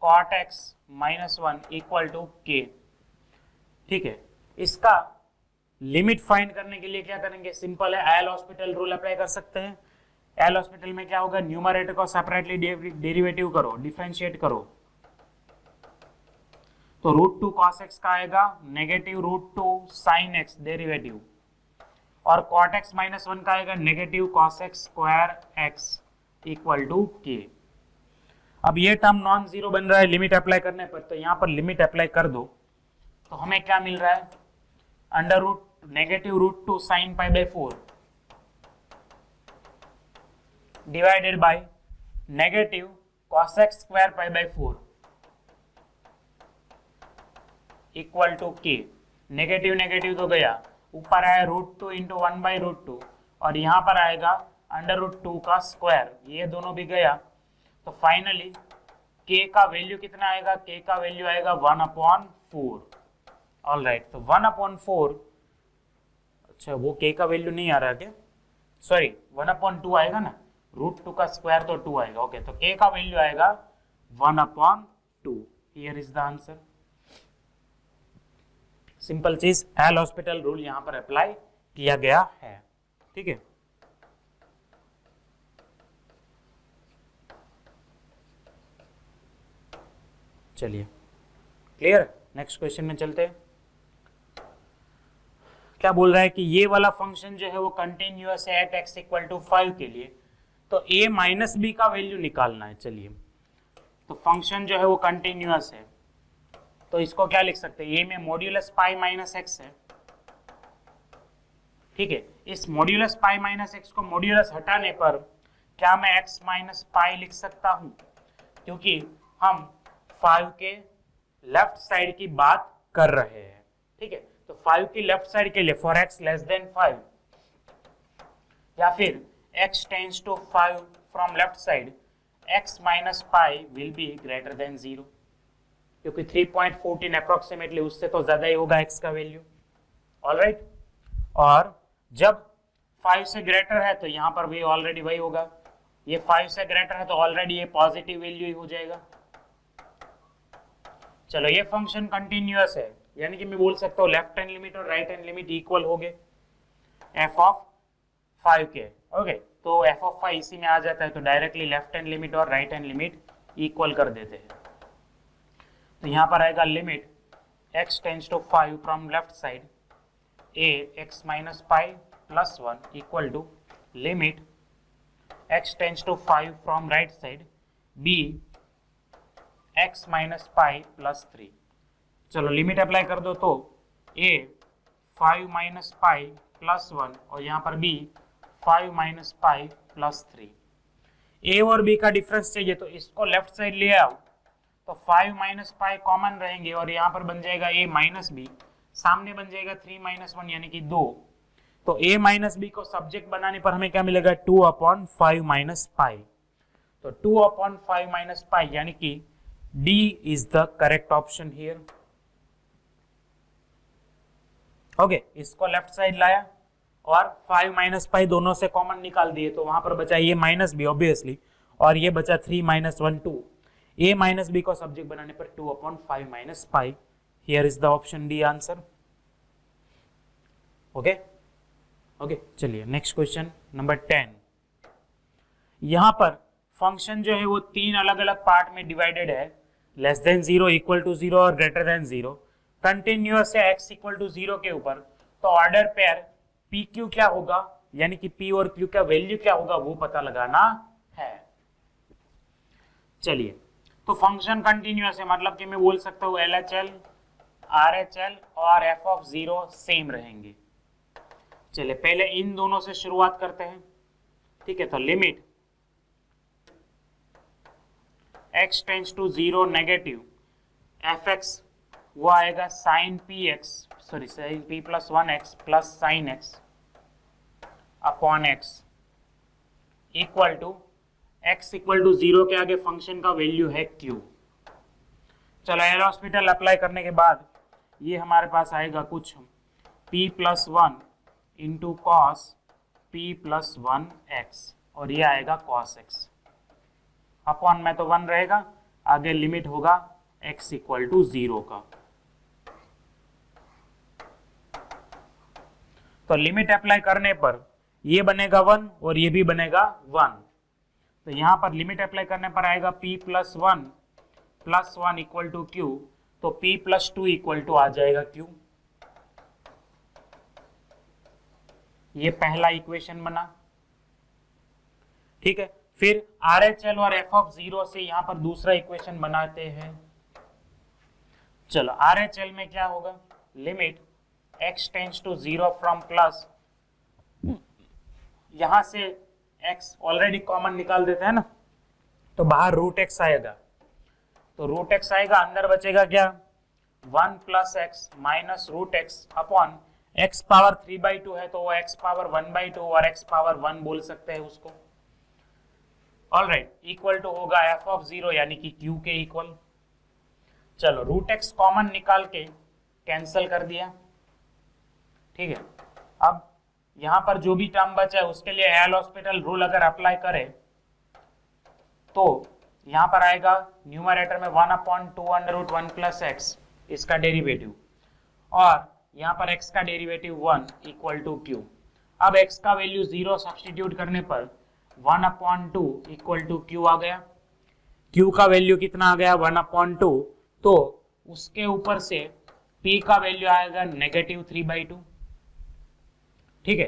cot x minus 1 equal to k, ठीक है। इसका लिमिट फाइंड करने के लिए क्या करेंगे, सिंपल है, एल हॉस्पिटल रूल अप्लाई कर सकते हैं। एल हॉस्पिटल में क्या होगा, न्यूमरेटर को सेपरेटली डेरिवेटिव करो, डिफरेंशिएट करो, तो √2 cos x का आएगा नेगेटिव √2 sin x डेरिवेटिव, और cot x माइनस 1 का आएगा negative cos x square x equal to k। अब ये टर्म नॉन जीरो बन रहा है लिमिट अप्लाई करने पर, तो यहाँ पर लिमिट अप्लाई कर दो तो हमें क्या मिल रहा है, negative √2 sin π/4 divided by negative cos x square π/4 equal to k। Negative negative तो गया, ऊपर आया √2 इंटू 1/√2 और यहाँ पर आएगा √2 का स्क्वायर, ये दोनों भी गया। तो फाइनली k का वैल्यू कितना आएगा, k का वैल्यू आएगा 1/4। ऑल राइट, तो 1/4, अच्छा वो k का वैल्यू नहीं आ रहा क्या, सॉरी 1/2 आएगा ना, √2 का स्क्वायर तो 2 आएगा। ओके, तो k का वैल्यू आएगा 1/2। Here is the answer. Simple चीज, एल हॉस्पिटल रूल यहां पर अप्लाई किया गया है, ठीक है। चलिए क्लियर, नेक्स्ट क्वेश्चन में चलते हैं। क्या बोल रहा है कि ये वाला फंक्शन जो है वो कंटिन्यूअस है एट x इक्वल टू 5 के लिए, तो a माइनस बी का वैल्यू निकालना है। चलिए, तो फंक्शन जो है वो कंटिन्यूअस है, तो इसको क्या लिख सकते हैं, a में मॉड्यूलस पाई माइनस एक्स है, ठीक है। इस मॉड्यूलस पाई माइनस एक्स को मॉड्यूलस हटाने पर क्या मैं x माइनस पाई लिख सकता हूं, क्योंकि हम 5 के लेफ्ट साइड की बात कर रहे हैं, ठीक है। तो 5 की लेफ्ट साइड के लिए फॉर x लेस देन 5, या फिर x tends to 5 from left side, x minus pi will be greater than 0, क्योंकि 3.14 अप्रोक्सीमेटली उससे तो ज्यादा ही होगा x का वैल्यू। ऑलराइट, और जब 5 से ग्रेटर है तो यहाँ पर भी ऑलरेडी वही होगा, ये 5 से ग्रेटर है तो ऑलरेडी ये पॉजिटिव वैल्यू ही हो जाएगा। चलो, ये फंक्शन कंटिन्यूअस है, यानी कि मैं बोल सकता हूँ लेफ्ट हैंड लिमिट और राइट हैंड लिमिट इक्वल हो गए f ऑफ 5 के। ओके, तो f ऑफ 5 इसी में आ जाता है, तो डायरेक्टली लेफ्ट हैंड लिमिट और राइट हैंड लिमिट इक्वल कर देते हैं। तो यहाँ पर आएगा limit x tends to 5 from left side a x minus pi plus 1 equal to limit x tends to 5 from right side b x minus pi plus 3। चलो, लिमिट अप्लाई कर दो तो a 5 माइनस पाई प्लस 1 और यहाँ पर b 5 minus pi plus 3। a और b का डिफरेंस चाहिए तो इसको लेफ्ट साइड ले आओ, तो 5 माइनस पाई कॉमन रहेंगे और यहाँ पर बन जाएगा a माइनस बी, सामने बन जाएगा 3 माइनस 1 यानी कि 2। तो a माइनस बी को सब्जेक्ट बनाने पर हमें क्या मिलेगा, 2/5 माइनस पाई। तो 2/5 माइनस पाई यानी कि D is the correct option here. Okay, इसको लेफ्ट साइड लाया और 5 माइनस पाई दोनों से कॉमन निकाल दिए, तो वहां पर बचा ये माइनस बी ऑब्वियसली, और ये बचा 3 माइनस 1 2। a माइनस बी को सब्जेक्ट बनाने पर 2/5 minus pi, here is the option D answer. Okay okay, चलिए नेक्स्ट क्वेश्चन नंबर 10। यहां पर फंक्शन जो है वो 3 अलग अलग पार्ट में डिवाइडेड है, लेस देन 0, इक्वल टू 0 और ग्रेटर देन 0। कंटिन्यूअस है x इक्वल टू 0 के ऊपर, तो ऑर्डर पेयर पी क्यू क्या होगा, यानी कि p और q का वैल्यू क्या होगा वो पता लगाना है। चलिए, तो फंक्शन कंटिन्यूअस है, मतलब कि मैं बोल सकता हूँ LHL, RHL और f ऑफ 0 सेम रहेंगे। चलिए, पहले इन दोनों से शुरुआत करते हैं, ठीक है। तो limit x tends to 0 negative fx वो आएगा sine px, sorry sine p plus 1x plus sine x upon x equal to x equal to 0 के आगे फंक्शन का वैल्यू है q। चलो, एल हॉस्पिटल अप्लाई करने के बाद ये हमारे पास आएगा कुछ p plus 1 into cos p plus 1x और ये आएगा कॉस x अपॉन में तो 1 रहेगा, आगे लिमिट होगा x इक्वल टू 0 का। तो लिमिट अप्लाई करने पर ये बनेगा 1 और ये भी बनेगा 1। तो यहां पर लिमिट अप्लाई करने पर आएगा p plus 1 equal to q, तो p प्लस 2 इक्वल टू आ जाएगा q। ये पहला इक्वेशन बना, ठीक है। फिर RHL और f ऑफ 0 से यहां पर दूसरा इक्वेशन बनाते हैं। चलो, RHL में क्या होगा, limit x tends to 0 from plus, यहां से x ऑलरेडी कॉमन निकाल देते हैं ना, तो बाहर रूट x आएगा, तो रूट x आएगा, अंदर बचेगा क्या 1 plus x minus root x upon x power 3/2 है तो वो x पावर 1/2 और x पावर 1 बोल सकते हैं उसको। ऑलराइट, इक्वल टू होगा f ऑफ 0 यानी कि q के इक्वल। चलो, रूट x कॉमन निकाल के कैंसिल कर दिया, ठीक है। अब यहां पर जो भी टर्म बचा है उसके लिए एल हॉस्पिटल रूल अगर अप्लाई करें तो यहां पर आएगा न्यूमरेटर में 1/2 प्लस एक्स इसका डेरिवेटिव, और यहां पर x का डेरिवेटिव 1 इक्वल टू q। अब x का वैल्यू 0 सब्स्टिट्यूट करने पर 1/2 इक्वल टू q आ गया। q का वैल्यू कितना आ गया 1/2, तो उसके ऊपर से p का वैल्यू आएगा -3/2। ठीक है,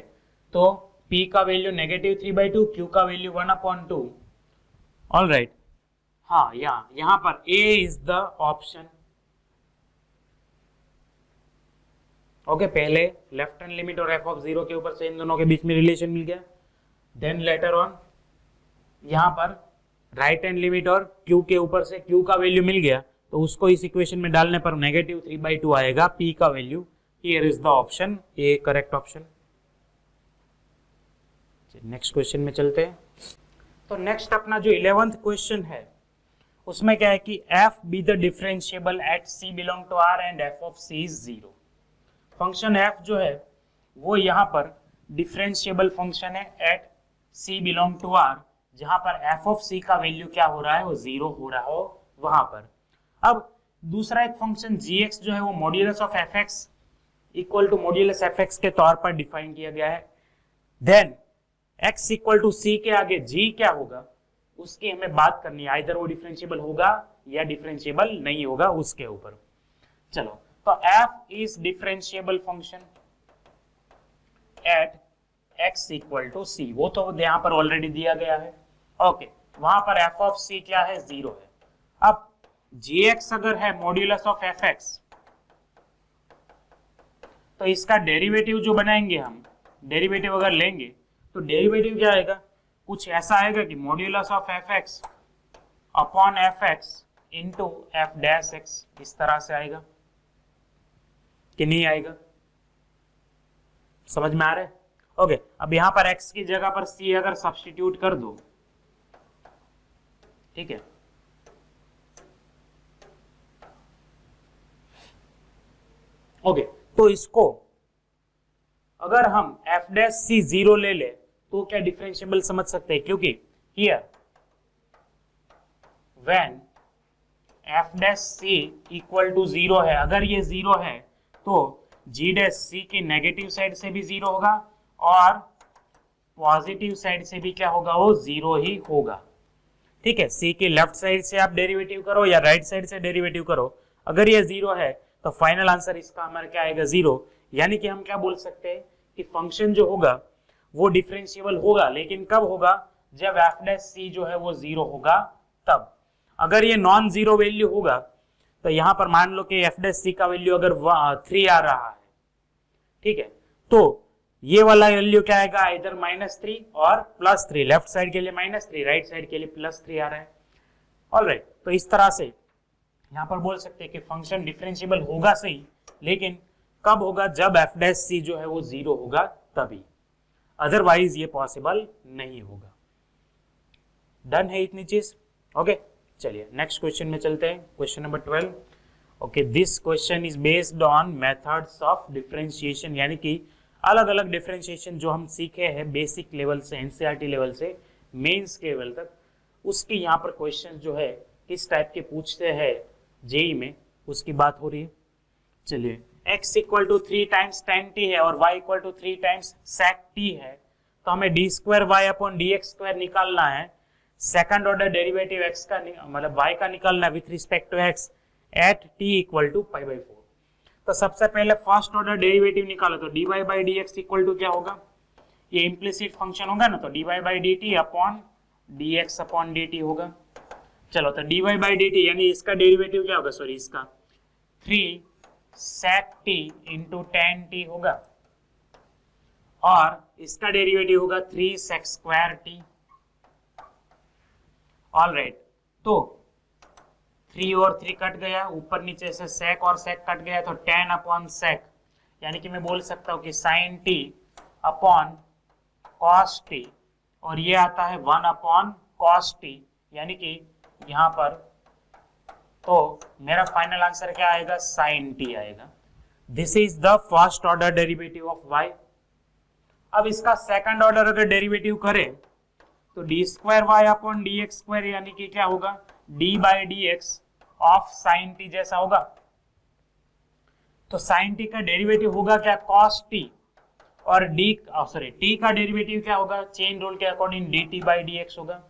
तो p का वैल्यू -3/2, q का वैल्यू 1/2। ऑल राइट, हाँ यहाँ पर a is the option. Okay, पहले लेफ्ट हैंड लिमिट और f(0) के ऊपर से इन दोनों के बीच में रिलेशन मिल गया। देन लेटर ऑन यहाँ पर राइट हैंड लिमिट और q के ऊपर से q का वैल्यू मिल गया, तो उसको इस इक्वेशन में डालने पर -3/2 आएगा p का value. Here is the option A correct option. Next question में चलते हैं। तो नेक्स्ट अपना जो 11th क्वेश्चन है उसमें क्या है कि f be the differentiable at c belong to r and f of c is 0। Function f जो है वो यहाँ पर डिफरेंशिएबल फंक्शन है at c belong to r, जहां पर f ऑफ c का वैल्यू क्या हो रहा है, वो 0 हो रहा हो वहां पर। अब दूसरा एक फंक्शन gx जो है वो modulus of fx equal to modulus fx के तौर पर डिफाइन किया गया है। Then x equal to c के आगे g क्या होगा उसकी हमें बात करनी है, आइदर वो डिफरेंशिएबल होगा या डिफरेंशिएबल नहीं होगा उसके ऊपर। चलो, तो f is differentiable function at x equal to c, वो तो यहाँ पर ऑलरेडी दिया गया है। ओके, वहां पर f ऑफ c क्या है, 0 है। अब gx अगर है मॉड्यूलस ऑफ fx, तो इसका डेरिवेटिव जो बनाएंगे हम, डेरिवेटिव अगर लेंगे तो डेरिवेटिव क्या आएगा, कुछ ऐसा आएगा कि modulus of fx upon fx into f dash x, इस तरह से आएगा कि नहीं आएगा, समझ में आ रहा है? ओके, अब यहां पर x की जगह पर c अगर सब्स्टिट्यूट कर दो, ठीक है, ओके, तो इसको अगर हम f डैश c 0 ले ले तो क्या डिफरेंशिएबल समझ सकते हैं, क्योंकि here when f dash c equal to 0 है, अगर ये 0 है तो g डैश c की नेगेटिव साइड से भी 0 होगा और पॉजिटिव साइड से भी क्या होगा, वो 0 ही होगा। ठीक है, c की लेफ्ट साइड से आप डेरिवेटिव करो या राइट साइड से डेरिवेटिव करो, अगर ये 0 है तो फाइनल आंसर इसका हमारा क्या आएगा, 0। यानी कि हम क्या बोल सकते हैं कि फंक्शन जो होगा वो डिफरेंशिएबल होगा, लेकिन कब होगा, जब f डैश c जो है वो 0 होगा तब। अगर ये नॉन जीरो वैल्यू होगा तो यहां पर मान लो कि f डैश c का वैल्यू अगर 3 आ रहा है, ठीक है, तो ये वाला वैल्यू क्या आएगा, इधर -3 और +3, लेफ्ट साइड के लिए -3, राइट साइड के लिए +3 आ रहा है। ऑलराइट, तो इस तरह से यहां पर बोल सकते हैं कि फंक्शन डिफरेंशिएबल होगा सही, लेकिन कब होगा, जब f डैश c जो है वो 0 होगा तभी, अदरवाइज ये पॉसिबल नहीं होगा। डन है इतनी चीज? ओके, चलिए नेक्स्ट क्वेश्चन में चलते हैं, question number 12। Okay, this question is based on methods of differentiation, यानी कि अलग अलग डिफरेंशिएशन जो हम सीखे हैं बेसिक लेवल से, एनसीईआरटी लेवल से मेंस के लेवल तक, उसकी यहाँ पर क्वेश्चन जो है किस टाइप के पूछते हैं जेई में, उसकी बात हो रही है। चलिए, x equal to 3 times tan t है और y equal to 3 times sec t है, तो हमें d² y अपॉन dx² निकालना है। सेकंड ऑर्डर डेरिवेटिव x का मतलब y का निकालना है with respect to x at t equal to π/4। तो सबसे पहले फर्स्ट ऑर्डर डेरिवेटिव निकालो, तो dy by dx equal to क्या होगा, ये इम्प्लिसिट फंक्शन होगा ना, तो dy by dt upon dx upon dt होगा। चलो, तो dy बाई dt यानी इसका डेरिवेटिव क्या होगा, सॉरी इसका 3 sec t into tan t होगा और इसका डेरिवेटिव होगा 3 sec² t। ऑलराइट, तो 3 और 3 कट गया, ऊपर नीचे से sec और sec कट गया, तो tan अपॉन sec, यानी कि मैं बोल सकता हूं कि sin t upon cos t, और ये आता है 1 अपॉन cos t, यानी कि यहां पर तो मेरा फाइनल आंसर क्या आएगा, sin t आएगा। This is the first order derivative of y। अब इसका सेकंड ऑर्डर अगर डेरिवेटिव करें तो d² y अपॉन dx², यानी कि क्या होगा, d by dx of sin t जैसा होगा। तो sin t का डेरिवेटिव होगा क्या, cos t, और t का डेरिवेटिव क्या होगा, चेन रूल के अकॉर्डिंग dt बाई dx होगा,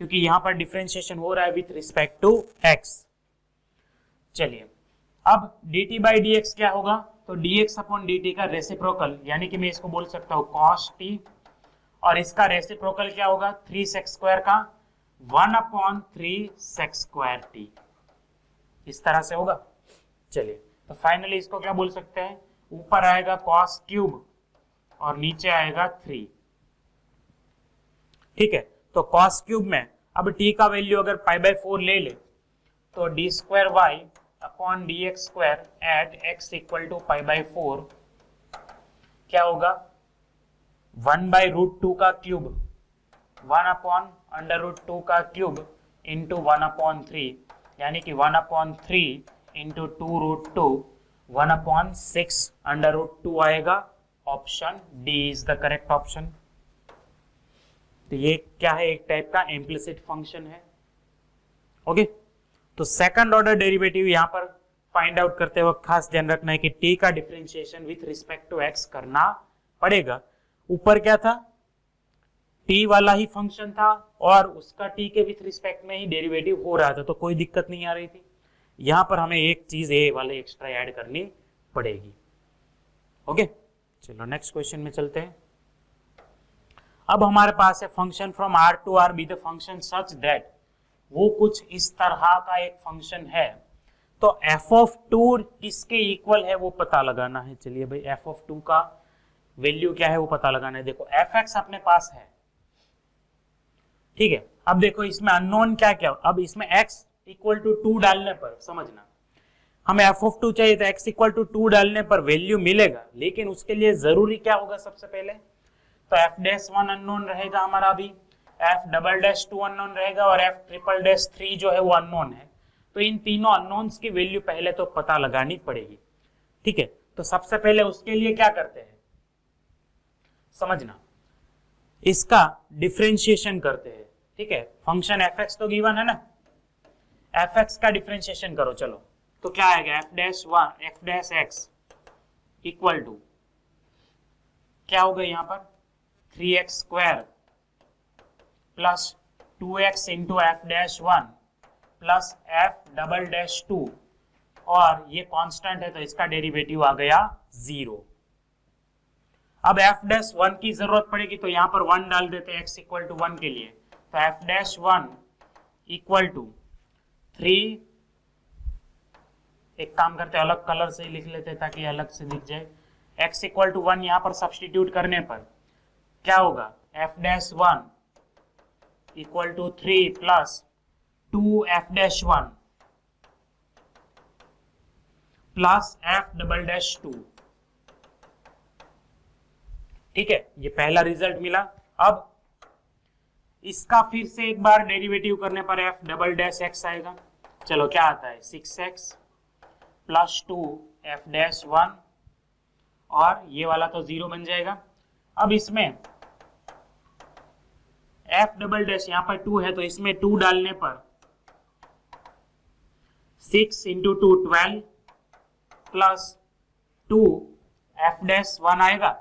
क्योंकि यहां पर डिफरेंशिएशन हो रहा है विथ रिस्पेक्ट टू x। चलिए, अब dt बाई dx क्या होगा, तो dx अपॉन dt का रेसिप्रोकल, यानी कि मैं इसको बोल सकता हूँ cos t, और इसका रेसिप्रोकल क्या होगा 3 sec स्क्वायर का 1 अपॉन 3 sec स्क्वायर t, इस तरह से होगा। चलिए तो फाइनली इसको क्या बोल सकते हैं, ऊपर आएगा cos क्यूब और नीचे आएगा 3। ठीक है, तो cos क्यूब में अब t का वैल्यू अगर π/4 ले ले तो d square y upon d x square at x equal to π/4 क्या होगा 1/√2 का क्यूब 1 अपॉन √2 का क्यूब इंटू 1/3, यानी कि 1/3 इंटू 2√2 1/6 √2 आएगा। Option D is the correct option. तो ये क्या है, एक टाइप का इम्प्लिसिट फंक्शन है। ओके, तो सेकंड ऑर्डर डेरिवेटिव यहां पर फाइंड आउट करते वक्त खास ध्यान रखना है कि t का differentiation with respect to x करना पड़ेगा। ऊपर क्या था, t वाला ही फंक्शन था और उसका t के विथ रिस्पेक्ट में ही डेरिवेटिव हो रहा था, तो कोई दिक्कत नहीं आ रही थी। यहां पर हमें एक चीज a वाले एक्स्ट्रा ऐड करनी पड़ेगी। ओके, चलो नेक्स्ट क्वेश्चन में चलते हैं। अब हमारे पास है function from r to r be the function such that, वो कुछ इस तरह का एक फंक्शन है। तो f(2) किसके इक्वल है वो पता लगाना है। चलिए भाई f(2) का वैल्यू क्या है वो पता लगाना है। देखो fx अपने पास है, ठीक है। अब देखो इसमें अननोन क्या क्या, अब इसमें x इक्वल टू 2 डालने पर समझना, हमें f(2) चाहिए तो x इक्वल टू 2 डालने पर वैल्यू मिलेगा, लेकिन उसके लिए जरूरी क्या होगा, सबसे पहले तो f'1 अननोन रहेगा हमारा, अभी f"2 अननोन रहेगा और f'3 जो है वो अननोन है। तो इन तीनों अननोन्स की वैल्यू पहले तो पता लगानी पड़ेगी, ठीक है। तो सबसे पहले उसके लिए क्या करते हैं समझना, इसका डिफरेंशिएशन करते हैं, ठीक है। फंक्शन fx तो गिवन है ना, fx का डिफरेंशिएशन करो। चलो तो क्या आएगा f'(x) इक्वल टू क्या होगा यहाँ पर 3x square plus 2x into f'1 plus f'2, और ये कांस्टेंट है तो इसका डेरिवेटिव आ गया 0। अब f'1 की जरूरत पड़ेगी तो यहाँ पर 1 डाल देते हैं x इक्वल टू 1 के लिए, तो f'1 इक्वल टू 3, एक काम करते हैं अलग कलर से लिख लेते हैं ताकि अलग से दिख जाए। x इक्वल टू 1 यहाँ पर सब्सटीट्यूट करने पर क्या होगा f'1 equal to 3 plus 2f'1 plus f'2, ठीक है। ये पहला रिजल्ट मिला। अब इसका फिर से एक बार डेरिवेटिव करने पर f'(x) आएगा। चलो क्या आता है 6x प्लस 2f'1, और ये वाला तो 0 बन जाएगा। अब इसमें f', यहाँ पर 2 है तो इसमें 2 डालने पर 6 इंटू 2 12 प्लस 2f'1 आएगा।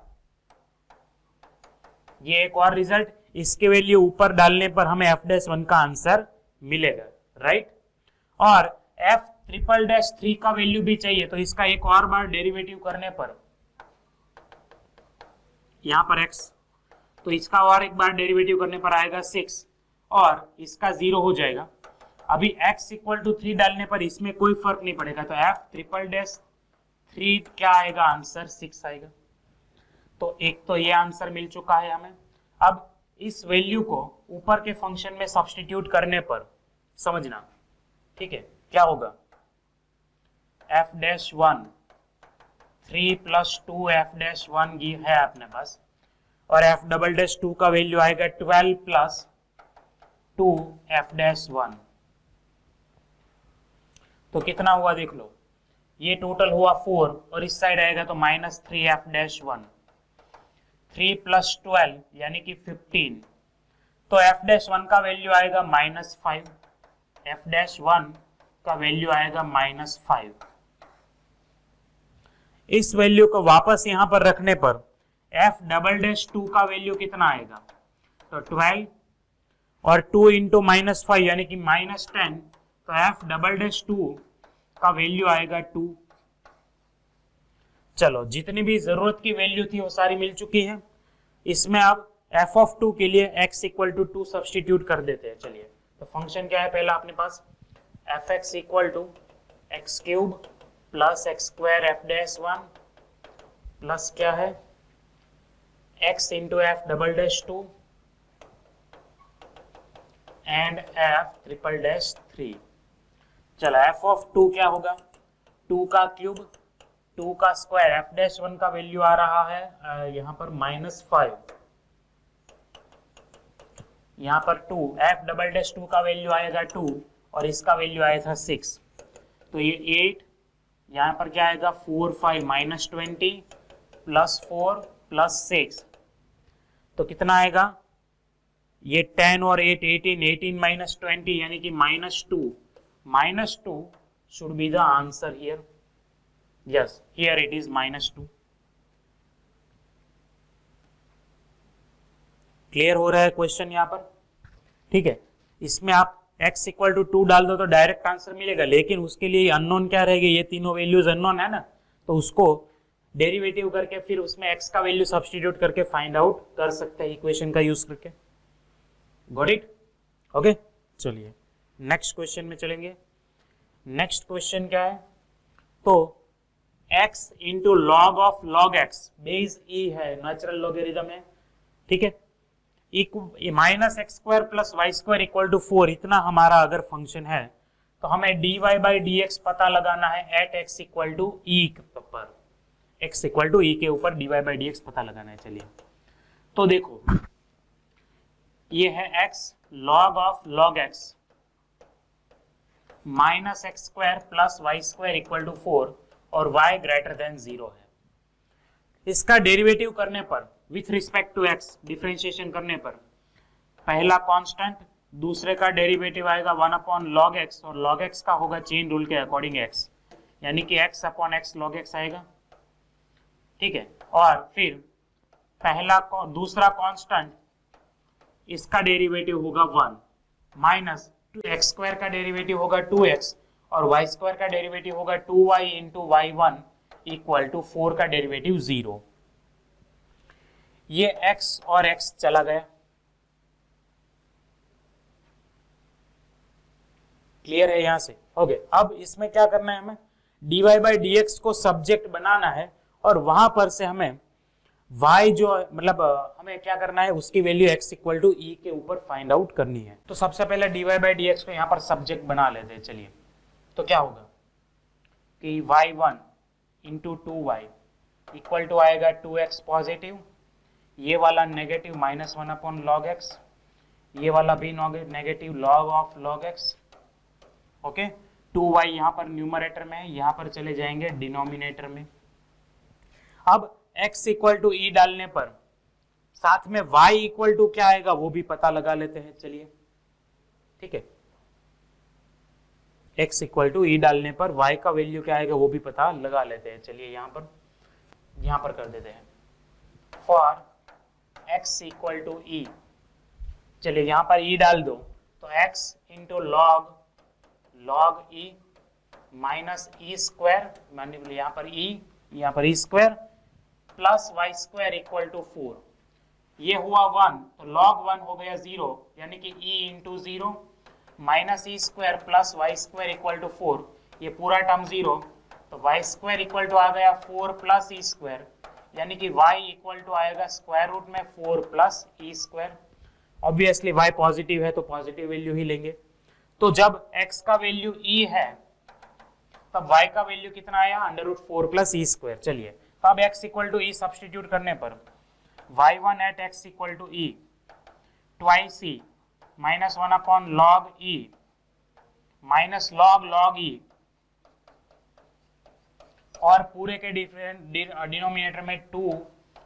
ये एक और रिजल्ट, इसके वैल्यू ऊपर डालने पर हमें f'1 का आंसर मिलेगा, राइट। और f'3 का वैल्यू भी चाहिए तो इसका एक और बार डेरिवेटिव करने पर यहाँ पर x, तो इसका और एक बार डेरिवेटिव करने पर आएगा 6 और इसका 0 हो जाएगा। अभी x इक्वल टू 3 डालने पर इसमें कोई फर्क नहीं पड़ेगा, तो f'3 क्या आएगा आंसर 6 आएगा। तो एक तो ये आंसर मिल चुका है हमें। अब इस वैल्यू को ऊपर के फंक्शन में सब्स्टिट्यूट करने पर समझना, ठीक है, क्या होगा f'1 3 प्लस 2f'1 है अपने पास, और f'2 का वैल्यू आएगा 12 प्लस 2f'1। तो कितना हुआ देख लो, ये टोटल हुआ 4 और इस साइड आएगा तो माइनस 3f'1, 3 प्लस 12 यानी कि 15, तो f'1 का वैल्यू आएगा -5, f'1 का वैल्यू आएगा -5। इस वैल्यू को वापस यहां पर रखने पर f'2 का वैल्यू कितना आएगा, तो 12 और 2 इंटू -5 यानी कि -10, तो f'2 का वैल्यू आएगा 2। चलो जितनी भी जरूरत की वैल्यू थी वो सारी मिल चुकी है। इसमें अब f(2) के लिए x = 2 सब्सटीट्यूट कर देते हैं। चलिए, तो फंक्शन क्या है पहला अपने पास, f(x) = x³ plus x² f'1 plus क्या है x × f"(2) एंड f'(3). चलो f(2) क्या होगा, 2 का क्यूब 2 का स्क्वायर, f'(1) का वैल्यू आ रहा है यहाँ पर -5, यहाँ पर 2, f'(2) का वैल्यू आएगा 2 और इसका वैल्यू आया था 6, तो ये 8, यहाँ पर क्या आएगा 4 5 -20 प्लस 4 प्लस 6, तो कितना आएगा ये 10 और 8 18, 18 - 20 यानी कि -2 should be the answer here. Yes, here it is -2. Clear हो रहा है क्वेश्चन यहाँ पर, ठीक है। इसमें आप x = 2 डाल दो तो डायरेक्ट आंसर मिलेगा, लेकिन उसके लिए अननोन क्या रहेगा, ये तीनों वैल्यूज अननोन है ना, तो उसको डेरिवेटिव करके फिर उसमें x का वैल्यू सब्स्टिट्यूट करके फाइंड आउट कर सकते हैं इक्वेशन का यूज करके। Got it? ओके, चलिए नेक्स्ट क्वेश्चन में चलेंगे। नेक्स्ट क्वेश्चन क्या है, तो x × log of log x base e है, नेचुरल लॉगरिथम है, ठीक है, -x² + y² = 4, इतना हमारा अगर फंक्शन है तो हमें dy/dx पता लगाना है एट x = e पर, x = e के ऊपर dy/dx पता लगाना है। चलिए, तो देखो ये है x log of log x -x² + y² = 4 और y > 0 है। इसका डेरिवेटिव करने पर with respect to x differentiation करने पर पहला कांस्टेंट, दूसरे का डेरिवेटिव आएगा 1/log x और log x का होगा चेन रूल के अकॉर्डिंग x, यानी कि x/x log x आएगा, ठीक है। और फिर पहला दूसरा कांस्टेंट, इसका डेरिवेटिव होगा 1 माइनस x² का डेरिवेटिव होगा 2x और y² का डेरिवेटिव होगा 2y × y1 = 4 का डेरिवेटिव 0। ये x और x चला गया, क्लियर है यहां से? ओके, अब इसमें क्या करना है, हमें dy/dx को सब्जेक्ट बनाना है और वहां पर से हमें y जो मतलब हमें क्या करना है, उसकी वैल्यू x = e के ऊपर फाइंड आउट करनी है। तो सबसे पहले dy/dx को यहाँ पर सब्जेक्ट बना लेते हैं। चलिए, तो क्या होगा कि y1 × 2y = आएगा 2x पॉजिटिव, ये वाला नेगेटिव -1/log x, ये वाला भी negative log of log x। Okay, 2y यहाँ पर न्यूमरेटर में है, यहाँ पर चले जाएंगे डिनोमिनेटर में। अब x = e डालने पर साथ में y = क्या आएगा वो भी पता लगा लेते हैं। चलिए, ठीक है, x = e डालने पर y का वैल्यू क्या आएगा वो भी पता लगा लेते हैं। चलिए, यहाँ पर कर देते हैं फॉर x = e। चलिए, यहाँ पर e डाल दो तो x × log e -e² यहाँ पर e² प्लस y² = 4, ये हुआ 1 तो log 1 हो गया 0, यानी कि e × 0 -e² प्लस y² = 4, ये पूरा टर्म 0, तो y² = आ गया 4 प्लस e², यानी कि y = आएगा स्क्वायर रूट में 4 plus e²। Obviously y positive है तो पॉजिटिव वैल्यू ही लेंगे। तो जब x का वैल्यू e है तब y का वैल्यू कितना आया, √4 प्लस e²। चलिए, तो अब x = e सब्स्टिट्यूट करने पर y1 at x = e twice e -1/log e minus log e और पूरे के डिनोमिनेटर में 2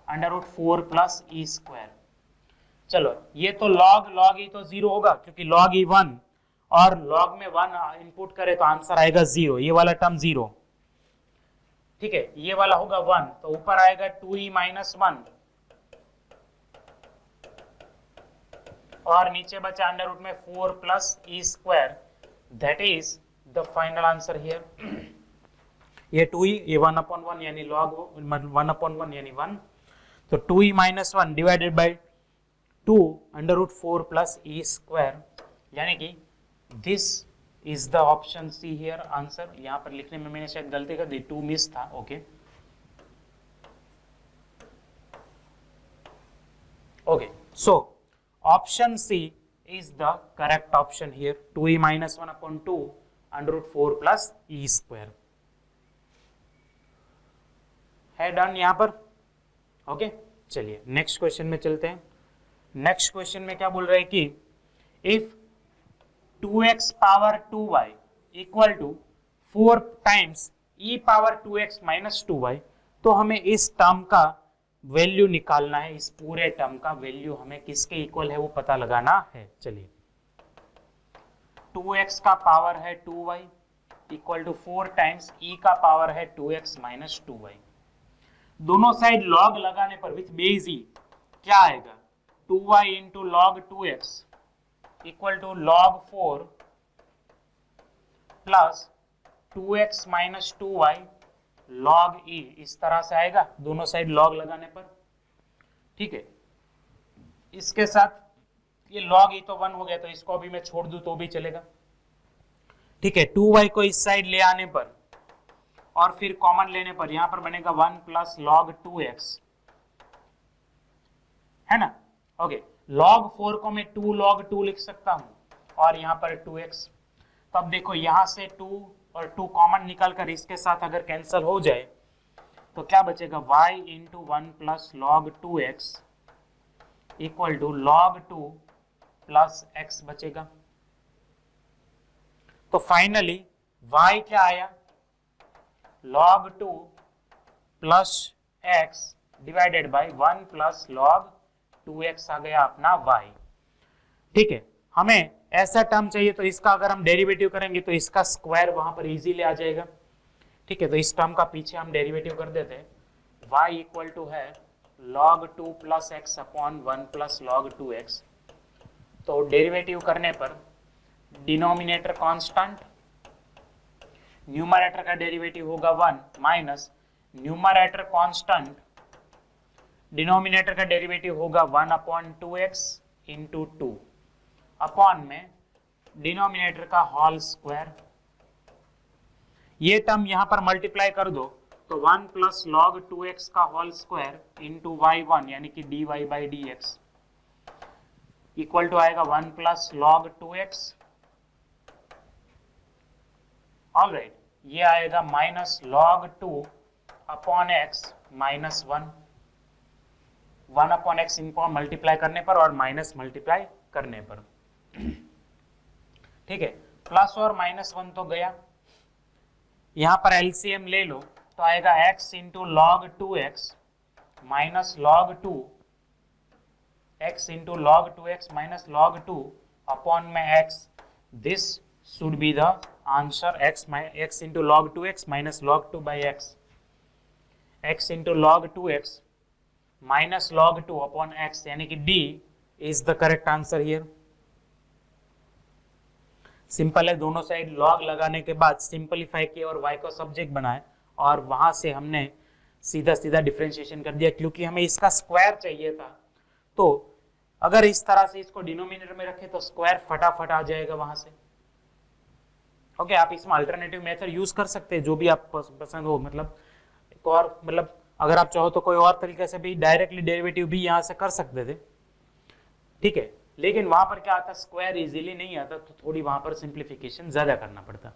√4 प्लस e²। चलो, ये तो log e तो 0 होगा क्योंकि log e 1 और log में 1 इनपुट करे तो आंसर आएगा 0, ये वाला टर्म 0, ठीक है, ये वाला होगा 1 तो ऊपर आएगा 2e - 1 और नीचे बचा √ में 4 plus e², that is the final answer here. ये 2e, ये 1/1 यानी log 1/1 यानी 1, तो 2e minus 1 divided by 2 √4 plus e square, यानी कि this is the option C here answer. यहां पर लिखने में मैंने शायद गलती कर दी, 2 मिस था। Okay okay, so option C is the correct option here, 2e minus 1/2 √4 plus e square है डन यहां पर। ओके चलिए नेक्स्ट क्वेश्चन में चलते हैं। नेक्स्ट क्वेश्चन में क्या बोल रहे हैं कि if 2x power 2y equal to 4 times e power 2x minus 2y, तो हमें इस टर्म का वैल्यू निकालना है। इस पूरे टर्म का वैल्यू हमें किसके इक्वल है वो पता लगाना है। चलिए 2x का पावर है 2y equal to 4 times e का पावर है 2x माइनस 2y। दोनों साइड लॉग लगाने पर विथ बेस e क्या आएगा, 2y into log 2x equal to log 4 plus 2x minus 2y log e, इस तरह से आएगा दोनों साइड log लगाने पर। ठीक है, इसके साथ ये log e तो 1 हो गया, तो इसको अभी मैं छोड़ दूं तो भी चलेगा। ठीक है, 2y को इस साइड ले आने पर और फिर कॉमन लेने पर यहां पर बनेगा 1 प्लस log 2x, है ना। ओके, log 4 को मैं 2 log 2 लिख सकता हूं और यहां पर 2x। तो अब देखो यहां से 2 और 2 कॉमन निकाल कर इसके साथ अगर कैंसिल हो जाए तो क्या बचेगा, y into 1 plus log 2x equal to log 2 plus x बचेगा। तो फाइनली y क्या आया, log 2 plus x divided by 1 plus log 2x आ गया अपना y। ठीक है, हमें ऐसा टर्म चाहिए तो इसका अगर हम डेरिवेटिव करेंगे तो इसका स्क्वायर वहां पर इजीली आ जाएगा। ठीक है, तो इस टर्म का पीछे हम डेरिवेटिव कर देते हैं। y इक्वल टू है log 2 plus x upon 1 plus log 2x। तो डेरिवेटिव करने पर डिनोमिनेटर कांस्टेंट, न्यूमरेटर का डेरिवेटिव होगा 1 माइनस न्यूमरेटर कांस्टेंट, डिनोमिनेटर का डेरिवेटिव होगा 1/2x इंटू 2 अपॉन में डिनोमिनेटर का होल स्क्वायर। ये टर्म यहां पर मल्टीप्लाई कर दो तो 1 प्लस लॉग 2x का होल स्क्वायर इंटू y1 यानी कि dy by dx equal to आएगा 1 प्लस लॉग 2x। ऑलराइट, ये आएगा minus log 2 upon x minus 1 upon x इनको मल्टीप्लाई करने पर और माइनस मल्टीप्लाई करने पर। ठीक है, प्लस और माइनस 1 तो गया, यहां पर एलसीएम ले लो तो आएगा x into log 2x minus log 2, x into log 2x minus log 2 upon में x। This should be the answer, x into log 2x minus log 2 by x into log 2x minus log 2 upon x, यानी कि D is the correct answer here. Simple है, दोनों साइड लॉग लगाने के बाद सिंपलीफाई किया और y को सब्जेक्ट बनाए और वहां से हमने सीधा सीधा डिफरेंशिएशन कर दिया, क्योंकि हमें इसका स्क्वायर चाहिए था। तो अगर इस तरह से इसको डिनोमिनेटर में रखें तो स्क्वायर फटाफट आ जाएगा वहां से। ओके, आप इसमें अल्टरनेटिव मेथड यूज कर सकते हैं जो भी आप पसंद हो, मतलब एक और, मतलब अगर आप चाहो तो कोई और तरीके से भी डायरेक्टली डेरिवेटिव भी यहां से कर सकते थे। ठीक है, लेकिन वहां पर क्या आता, स्क्वायर इजीली नहीं आता, तो थोड़ी वहां पर सिंप्लीफिकेशन ज्यादा करना पड़ता।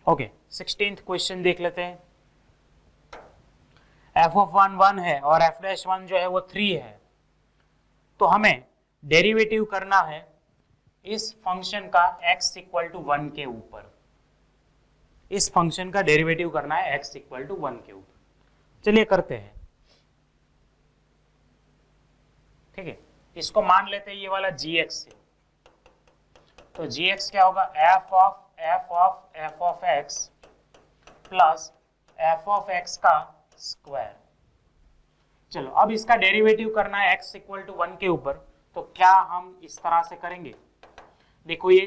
ओके, 16th क्वेश्चन देख लेते हैं। f(1) 1 है और f'(1) जो है वो 3 है, तो हमें डेरिवेटिव करना है इस फंक्शन का x इक्वल टू 1 के ऊपर। इस फंक्शन का डेरिवेटिव करना है x इक्वल टू 1 के ऊपर। चलिए करते हैं। ठीक है, इसको मान लेते हैं ये वाला gx से, तो gx क्या होगा, f of x plus f of x का स्क्वायर। चलो अब इसका डेरिवेटिव करना है x इक्वल टू 1 के ऊपर, तो क्या हम इस तरह से करेंगे। देखो ये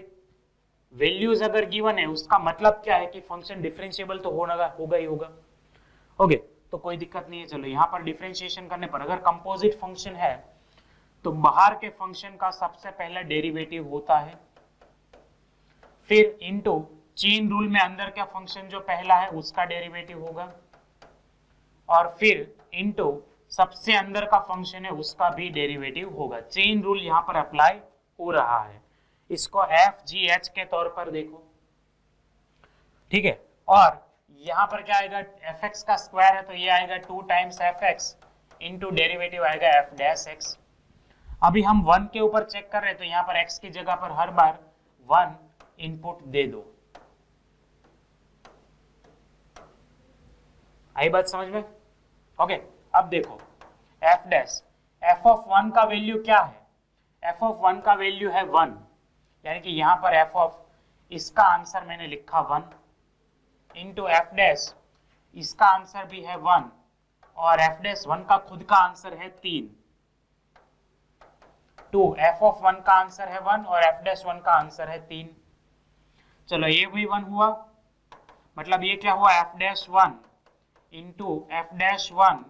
वैल्यूज अगर गिवन है उसका मतलब क्या है कि फंक्शन डिफरेंशिएबल तो होगा ही होगा। ओके, तो कोई दिक्कत नहीं है। चलो यहाँ पर डिफरेंशिएशन करने पर अगर कंपोजिट फंक्शन है तो बाहर के फंक्शन का सबसे पहला डेरिवेटिव होता है, फिर इनटू चेन रूल में अंदर का फंक्शन जो पहला है उसका डेरिवेटिव होगा, और फिर इनटू सबसे अंदर का फंक्शन है उसका भी डेरिवेटिव होगा। चेन रूल यहाँ पर अप्लाई हो रहा है, इसको एफ जी एच के तौर पर देखो, ठीक है। और यहाँ पर क्या आएगा, एफ एक्स का स्क्वायर है तो ये आएगा 2 times F x into derivative आएगा एफ डैश एक्स। अभी हम 1 के ऊपर चेक कर रहे हैं तो यहाँ पर x की जगह पर हर बार 1 इनपुट दे दो। आई बात समझ में? ओके, अब देखो एफ डैश, एफ ऑफ 1 का वैल्यू क्या है, एफ ऑफ 1 का वैल्यू है 1, यानी कि यहाँ पर एफ ऑफ, इसका आंसर मैंने लिखा 1 इंटू एफ डैश, इसका आंसर भी है 1, और एफ डैश 1 का खुद का आंसर है 3। 2 एफ ऑफ 1 का आंसर है 1 और एफ डैश 1 का आंसर है 3। चलो ये भी 1 हुआ, मतलब ये क्या हुआ, F dash 1 into F dash 1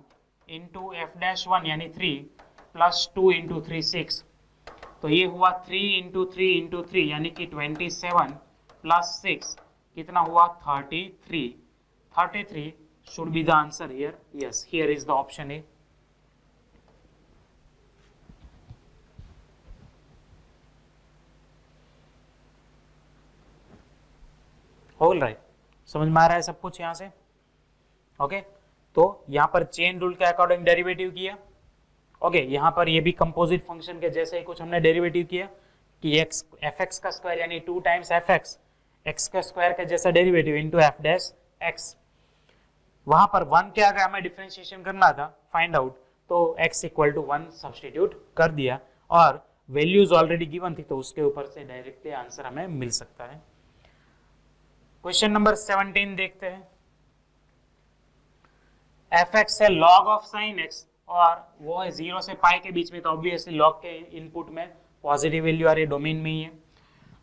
into F dash 1 यानी 3 प्लस 2 इंटू 3 6, तो ये हुआ 3 इंटू 3 इंटू 3 यानी कि 27 प्लस 6 कितना हुआ 33। 33 should be the answer here. Yes, here is the option A. All right, समझ में आ रहा है सब कुछ यहाँ से? ओके, तो यहाँ पर चेन रूल के अकॉर्डिंग डेरिवेटिव किया। ओके, यहाँ पर ये भी कंपोजिट फंक्शन के जैसे ही कुछ हमने डेरिवेटिव किया कि एक्स एफ एक्स का स्क्वायर यानी 2 टाइम्स एफ एक्स, एक्स का स्क्वायर का जैसा derivative into F dash x. वहां पर 1 के अगर हमें डिफरेंशिएशन करना था फाइंड आउट, तो x इक्वल टू 1 सब्सटीट्यूट कर दिया और वैल्यूज ऑलरेडी गिवन थी तो उसके ऊपर से डायरेक्टली आंसर हमें मिल सकता है। क्वेश्चन नंबर 17 देखते हैं। एफ एक्स है लॉग ऑफ साइन एक्स और वो है 0 से पाई के बीच में, तो ऑब्वियसली लॉग के इनपुट में पॉजिटिव वैल्यू आ रही है, डोमेन में ही है।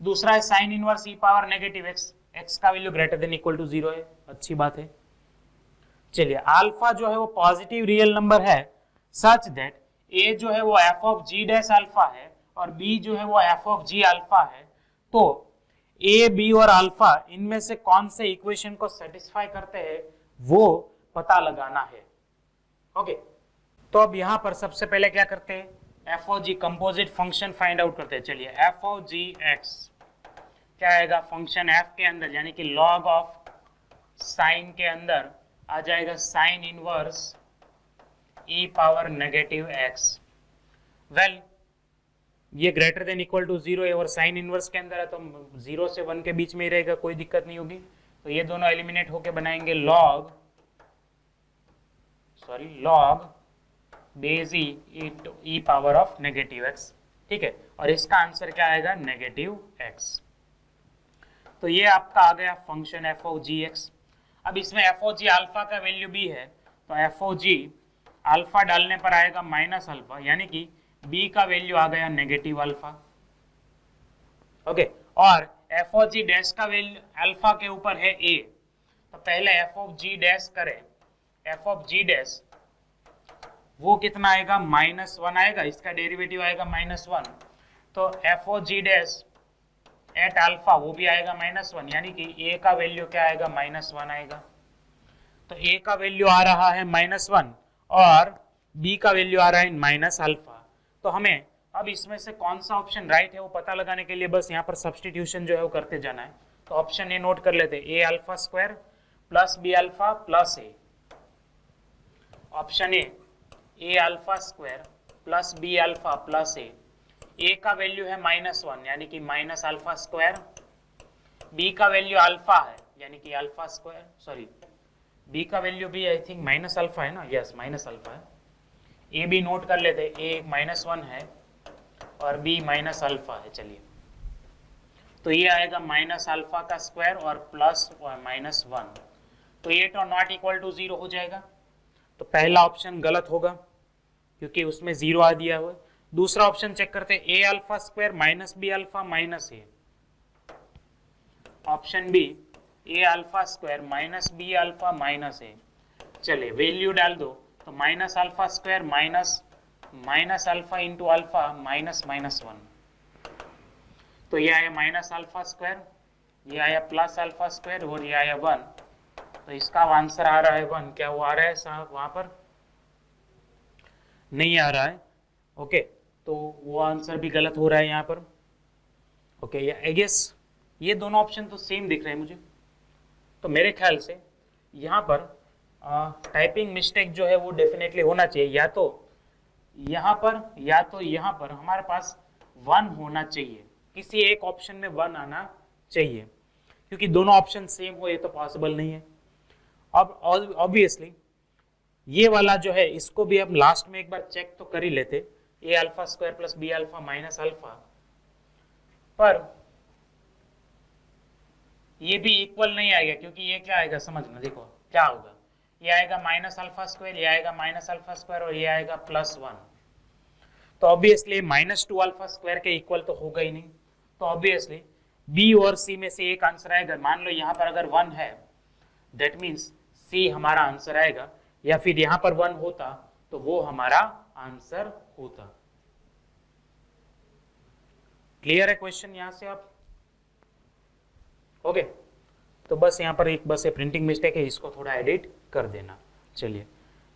दूसरा है sine inverse e power negative x, x का value greater than equal to 0 है, अच्छी बात है। चलिए अल्फा जो है वो पॉजिटिव रियल नंबर है सच दैट ए जो है वो f of g dash alpha है और बी जो है वो एफ ऑफ जी अल्फा है, तो ए बी और अल्फा इनमें से कौन से इक्वेशन को सेटिस्फाई करते हैं वो पता लगाना है। ओके, तो अब यहां पर सबसे पहले क्या करते हैं, f of g composite function find out करते हैं। चलिए एफ ऑफ जी एक्स क्या आएगा, फंक्शन एफ के अंदर यानी कि लॉग ऑफ साइन के अंदर आ जाएगा sign inverse e power negative x. Well ये ग्रेटर देन इक्वल टू 0 है और साइन इनवर्स के अंदर है तो 0 से 1 के बीच में ही रहेगा, कोई दिक्कत नहीं होगी। तो ये दोनों एलिमिनेट होके बनाएंगे log base E power of negative x, ठीक है, और इसका आंसर क्या आएगा नेगेटिव एक्स। तो ये आपका आ गया function f of g x. अब इसमें एफ ऑफ जी अल्फा का वैल्यू भी है तो एफ ऑफ जी अल्फा डालने पर आएगा माइनस अल्फा, यानी कि बी का वैल्यू आ गया नेगेटिव अल्फा। ओके, और एफ ऑफ जी डैश का वैल्यू अल्फा के ऊपर है ए, तो पहले एफ ऑफ जी डैश करें, एफ ऑफ जी डैश वो कितना आएगा -1 आएगा, इसका डेरिवेटिव आएगा -1, तो f of g dash at alpha वो भी आएगा -1, यानी कि ए का वैल्यू क्या आएगा -1 आएगा। तो ए का वैल्यू आ रहा है -1 और बी का वैल्यू आ रहा है माइनस अल्फा। तो हमें अब इसमें से कौन सा ऑप्शन राइट है वो पता लगाने के लिए बस यहाँ पर सब्सटीट्यूशन जो है वो करते जाना है। तो ऑप्शन ए नोट कर लेते हैं, a alpha square plus b alpha plus a. Option a alpha square plus b alpha plus a. A का वैल्यू है -1 यानी कि माइनस अल्फा स्क्वायर, बी का वैल्यू अल्फा है यानी कि अल्फा स्क्वायर, सॉरी बी का वैल्यू भी आई थिंक माइनस अल्फा है ना, यस माइनस अल्फा है। ए भी नोट कर लेते, ए -1 है और बी माइनस अल्फा है। चलिए तो ये आएगा माइनस अल्फा का स्क्वायर और प्लस -1, तो ये तो नॉट इक्वल टू 0 हो जाएगा। तो पहला ऑप्शन गलत होगा क्योंकि उसमें 0 आ दिया हुआ है। दूसरा ऑप्शन चेक करते हैं, a alpha square minus b alpha minus a, option b a alpha square minus b alpha minus a. चलिए वैल्यू डाल दो, तो minus alpha square minus alpha into alpha minus minus 1, तो ये आया माइनस अल्फा स्क्वायर, ये आया प्लस अल्फा स्क्वायर और ये आया 1, तो इसका आंसर आ रहा है 1। क्या वो आ रहा है साहब? वहां पर नहीं आ रहा है। ओके, तो वो आंसर भी गलत हो रहा है यहाँ पर। ओके, आई गेस ये दोनों ऑप्शन तो सेम दिख रहे हैं मुझे, तो मेरे ख्याल से यहाँ पर टाइपिंग मिस्टेक जो है वो डेफिनेटली होना चाहिए, या तो यहाँ पर या तो यहाँ पर हमारे पास 1 होना चाहिए, किसी एक ऑप्शन में 1 आना चाहिए, क्योंकि दोनों ऑप्शन सेम हो ये तो पॉसिबल नहीं है। अब ऑब्वियसली ये वाला जो है इसको भी हम लास्ट में एक बार चेक तो कर ही लेते, a alpha square plus b alpha minus alpha, पर ये भी इक्वल नहीं आएगा, क्योंकि ये क्या आएगा समझना, देखो क्या होगा, ये आएगा माइनस अल्फा स्क्वायर, ये आएगा माइनस अल्फा स्क्वायर और ये आएगा प्लस 1, तो ऑब्वियसली माइनस 2 अल्फा स्क्वायर के इक्वल तो होगा ही नहीं, तो ऑब्वियसली बी और सी में से एक आंसर आएगा। मान लो यहाँ पर अगर 1 है, दैट मीन्स सी हमारा आंसर आएगा, या फिर यहाँ पर 1 होता तो वो हमारा आंसर होता। क्लियर है क्वेश्चन यहाँ से आप? ओके, तो बस यहाँ पर एक बस प्रिंटिंग मिस्टेक है, इसको थोड़ा एडिट कर देना। चलिए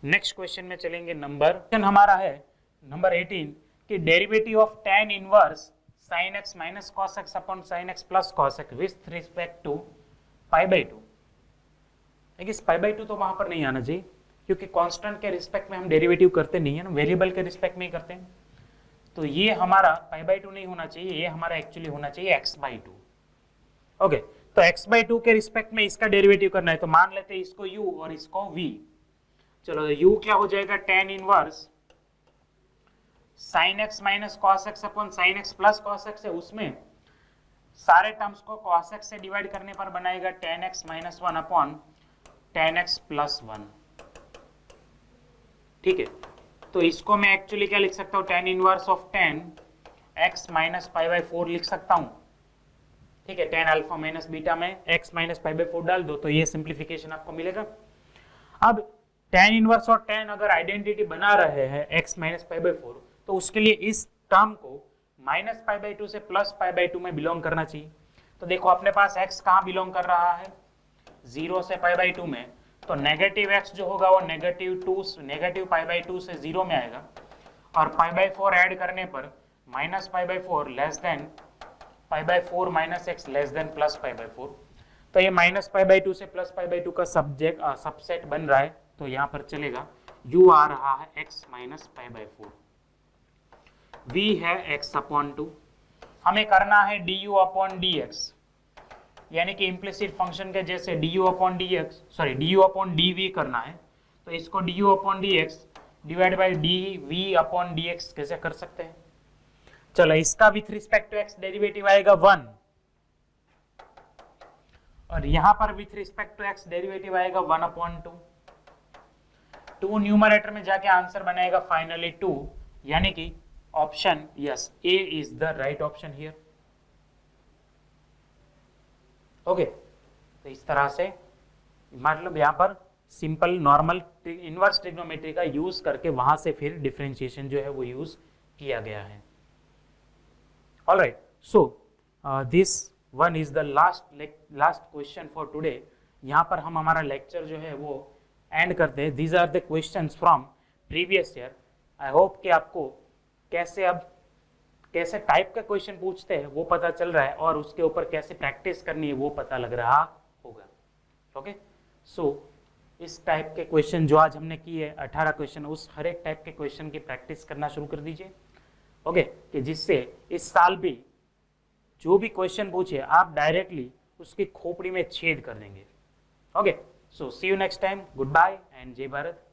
नेक्स्ट क्वेश्चन में चलेंगे। क्वेश्चन हमारा है नंबर 18 कि derivative of tan inverse sin x minus cos x upon sin x plus cos x with respect to π/2। देखिए π/2 तो वहां पर नहीं आना चाहिए, क्योंकि कांस्टेंट के रिस्पेक्ट में हम डेरिवेटिव करते नहीं है ना, वेरिएबल के रिस्पेक्ट में ही करते हैं। तो ये हमारा π/2 नहीं होना चाहिए, ये हमारा एक्चुअली होना चाहिए x/2। ओके, तो x/2 के रिस्पेक्ट में इसका डेरिवेटिव करना है, तो मान लेते हैं इसको u और इसको v। चलो u क्या हो जाएगा, tan inverse sin x minus cos x upon sin x plus cos x है, उसमें सारे टर्म्स को cos x से डिवाइड करने पर बनाएगा tan x minus 1 upon tan x plus 1। ठीक है, तो इसको मैं एक्चुअली क्या लिख सकता हूँ, tan inverse of tan x minus π/4 लिख सकता हूँ। ठीक है, tan अल्फा माइनस बीटा में x माइनस π/4 डाल दो, तो ये सिंप्लीफिकेशन आपको मिलेगा। अब tan इनवर्स और tan अगर आइडेंटिटी बना रहे हैं x माइनस π/4, तो उसके लिए इस टर्म को माइनस π/2 से प्लस π/2 में बिलोंग करना चाहिए। तो देखो अपने पास x कहाँ बिलोंग कर रहा है, 0 से π/2 में, तो नेगेटिव x जो होगा वो नेगेटिव π/2 से 0 में आएगा, और π/4 ऐड करने पर minus π/4 less than π/4 minus x less than plus π/4। तो ये माइनस π/2 से प्लस π/2 का सबसेट बन रहा है, तो यहाँ पर चलेगा u आ रहा है x माइनस π/4, v है x अपॉन 2। हमें करना है du अपॉन dx, यानी कि इम्प्लिसिट फंक्शन के जैसे du अपॉन dv करना है, तो इसको du upon dx divide by dv upon dx कैसे कर सकते हैं। चलो इसका with respect to x derivative आएगा 1, और यहां पर with respect to x derivative आएगा 1 अपॉन 2 न्यूमरेटर में जाके आंसर बनाएगा फाइनली 2, यानी कि option yes A is the right option here. Okay, तो इस तरह से मतलब यहां पर सिंपल नॉर्मल इनवर्स ट्रिग्नोमेट्री का यूज करके वहां से फिर डिफरेंशिएशन जो है वो यूज किया गया है। Alright, so this one is the last question for today. यहाँ पर हम हमारा लेक्चर जो है वो एंड करते हैं। These are the questions from previous year. I hope कि आपको कैसे टाइप का क्वेश्चन पूछते हैं वो पता चल रहा है, और उसके ऊपर कैसे प्रैक्टिस करनी है वो पता लग रहा होगा। ओके, सो इस टाइप के क्वेश्चन जो आज हमने किए 18 क्वेश्चन, उस हर एक टाइप के क्वेश्चन की प्रैक्टिस करना शुरू कर दीजिए। ओके, कि जिससे इस साल भी जो भी क्वेश्चन पूछे आप डायरेक्टली उसकी खोपड़ी में छेद कर देंगे। Okay, so see you next time. Good bye and जय भारत।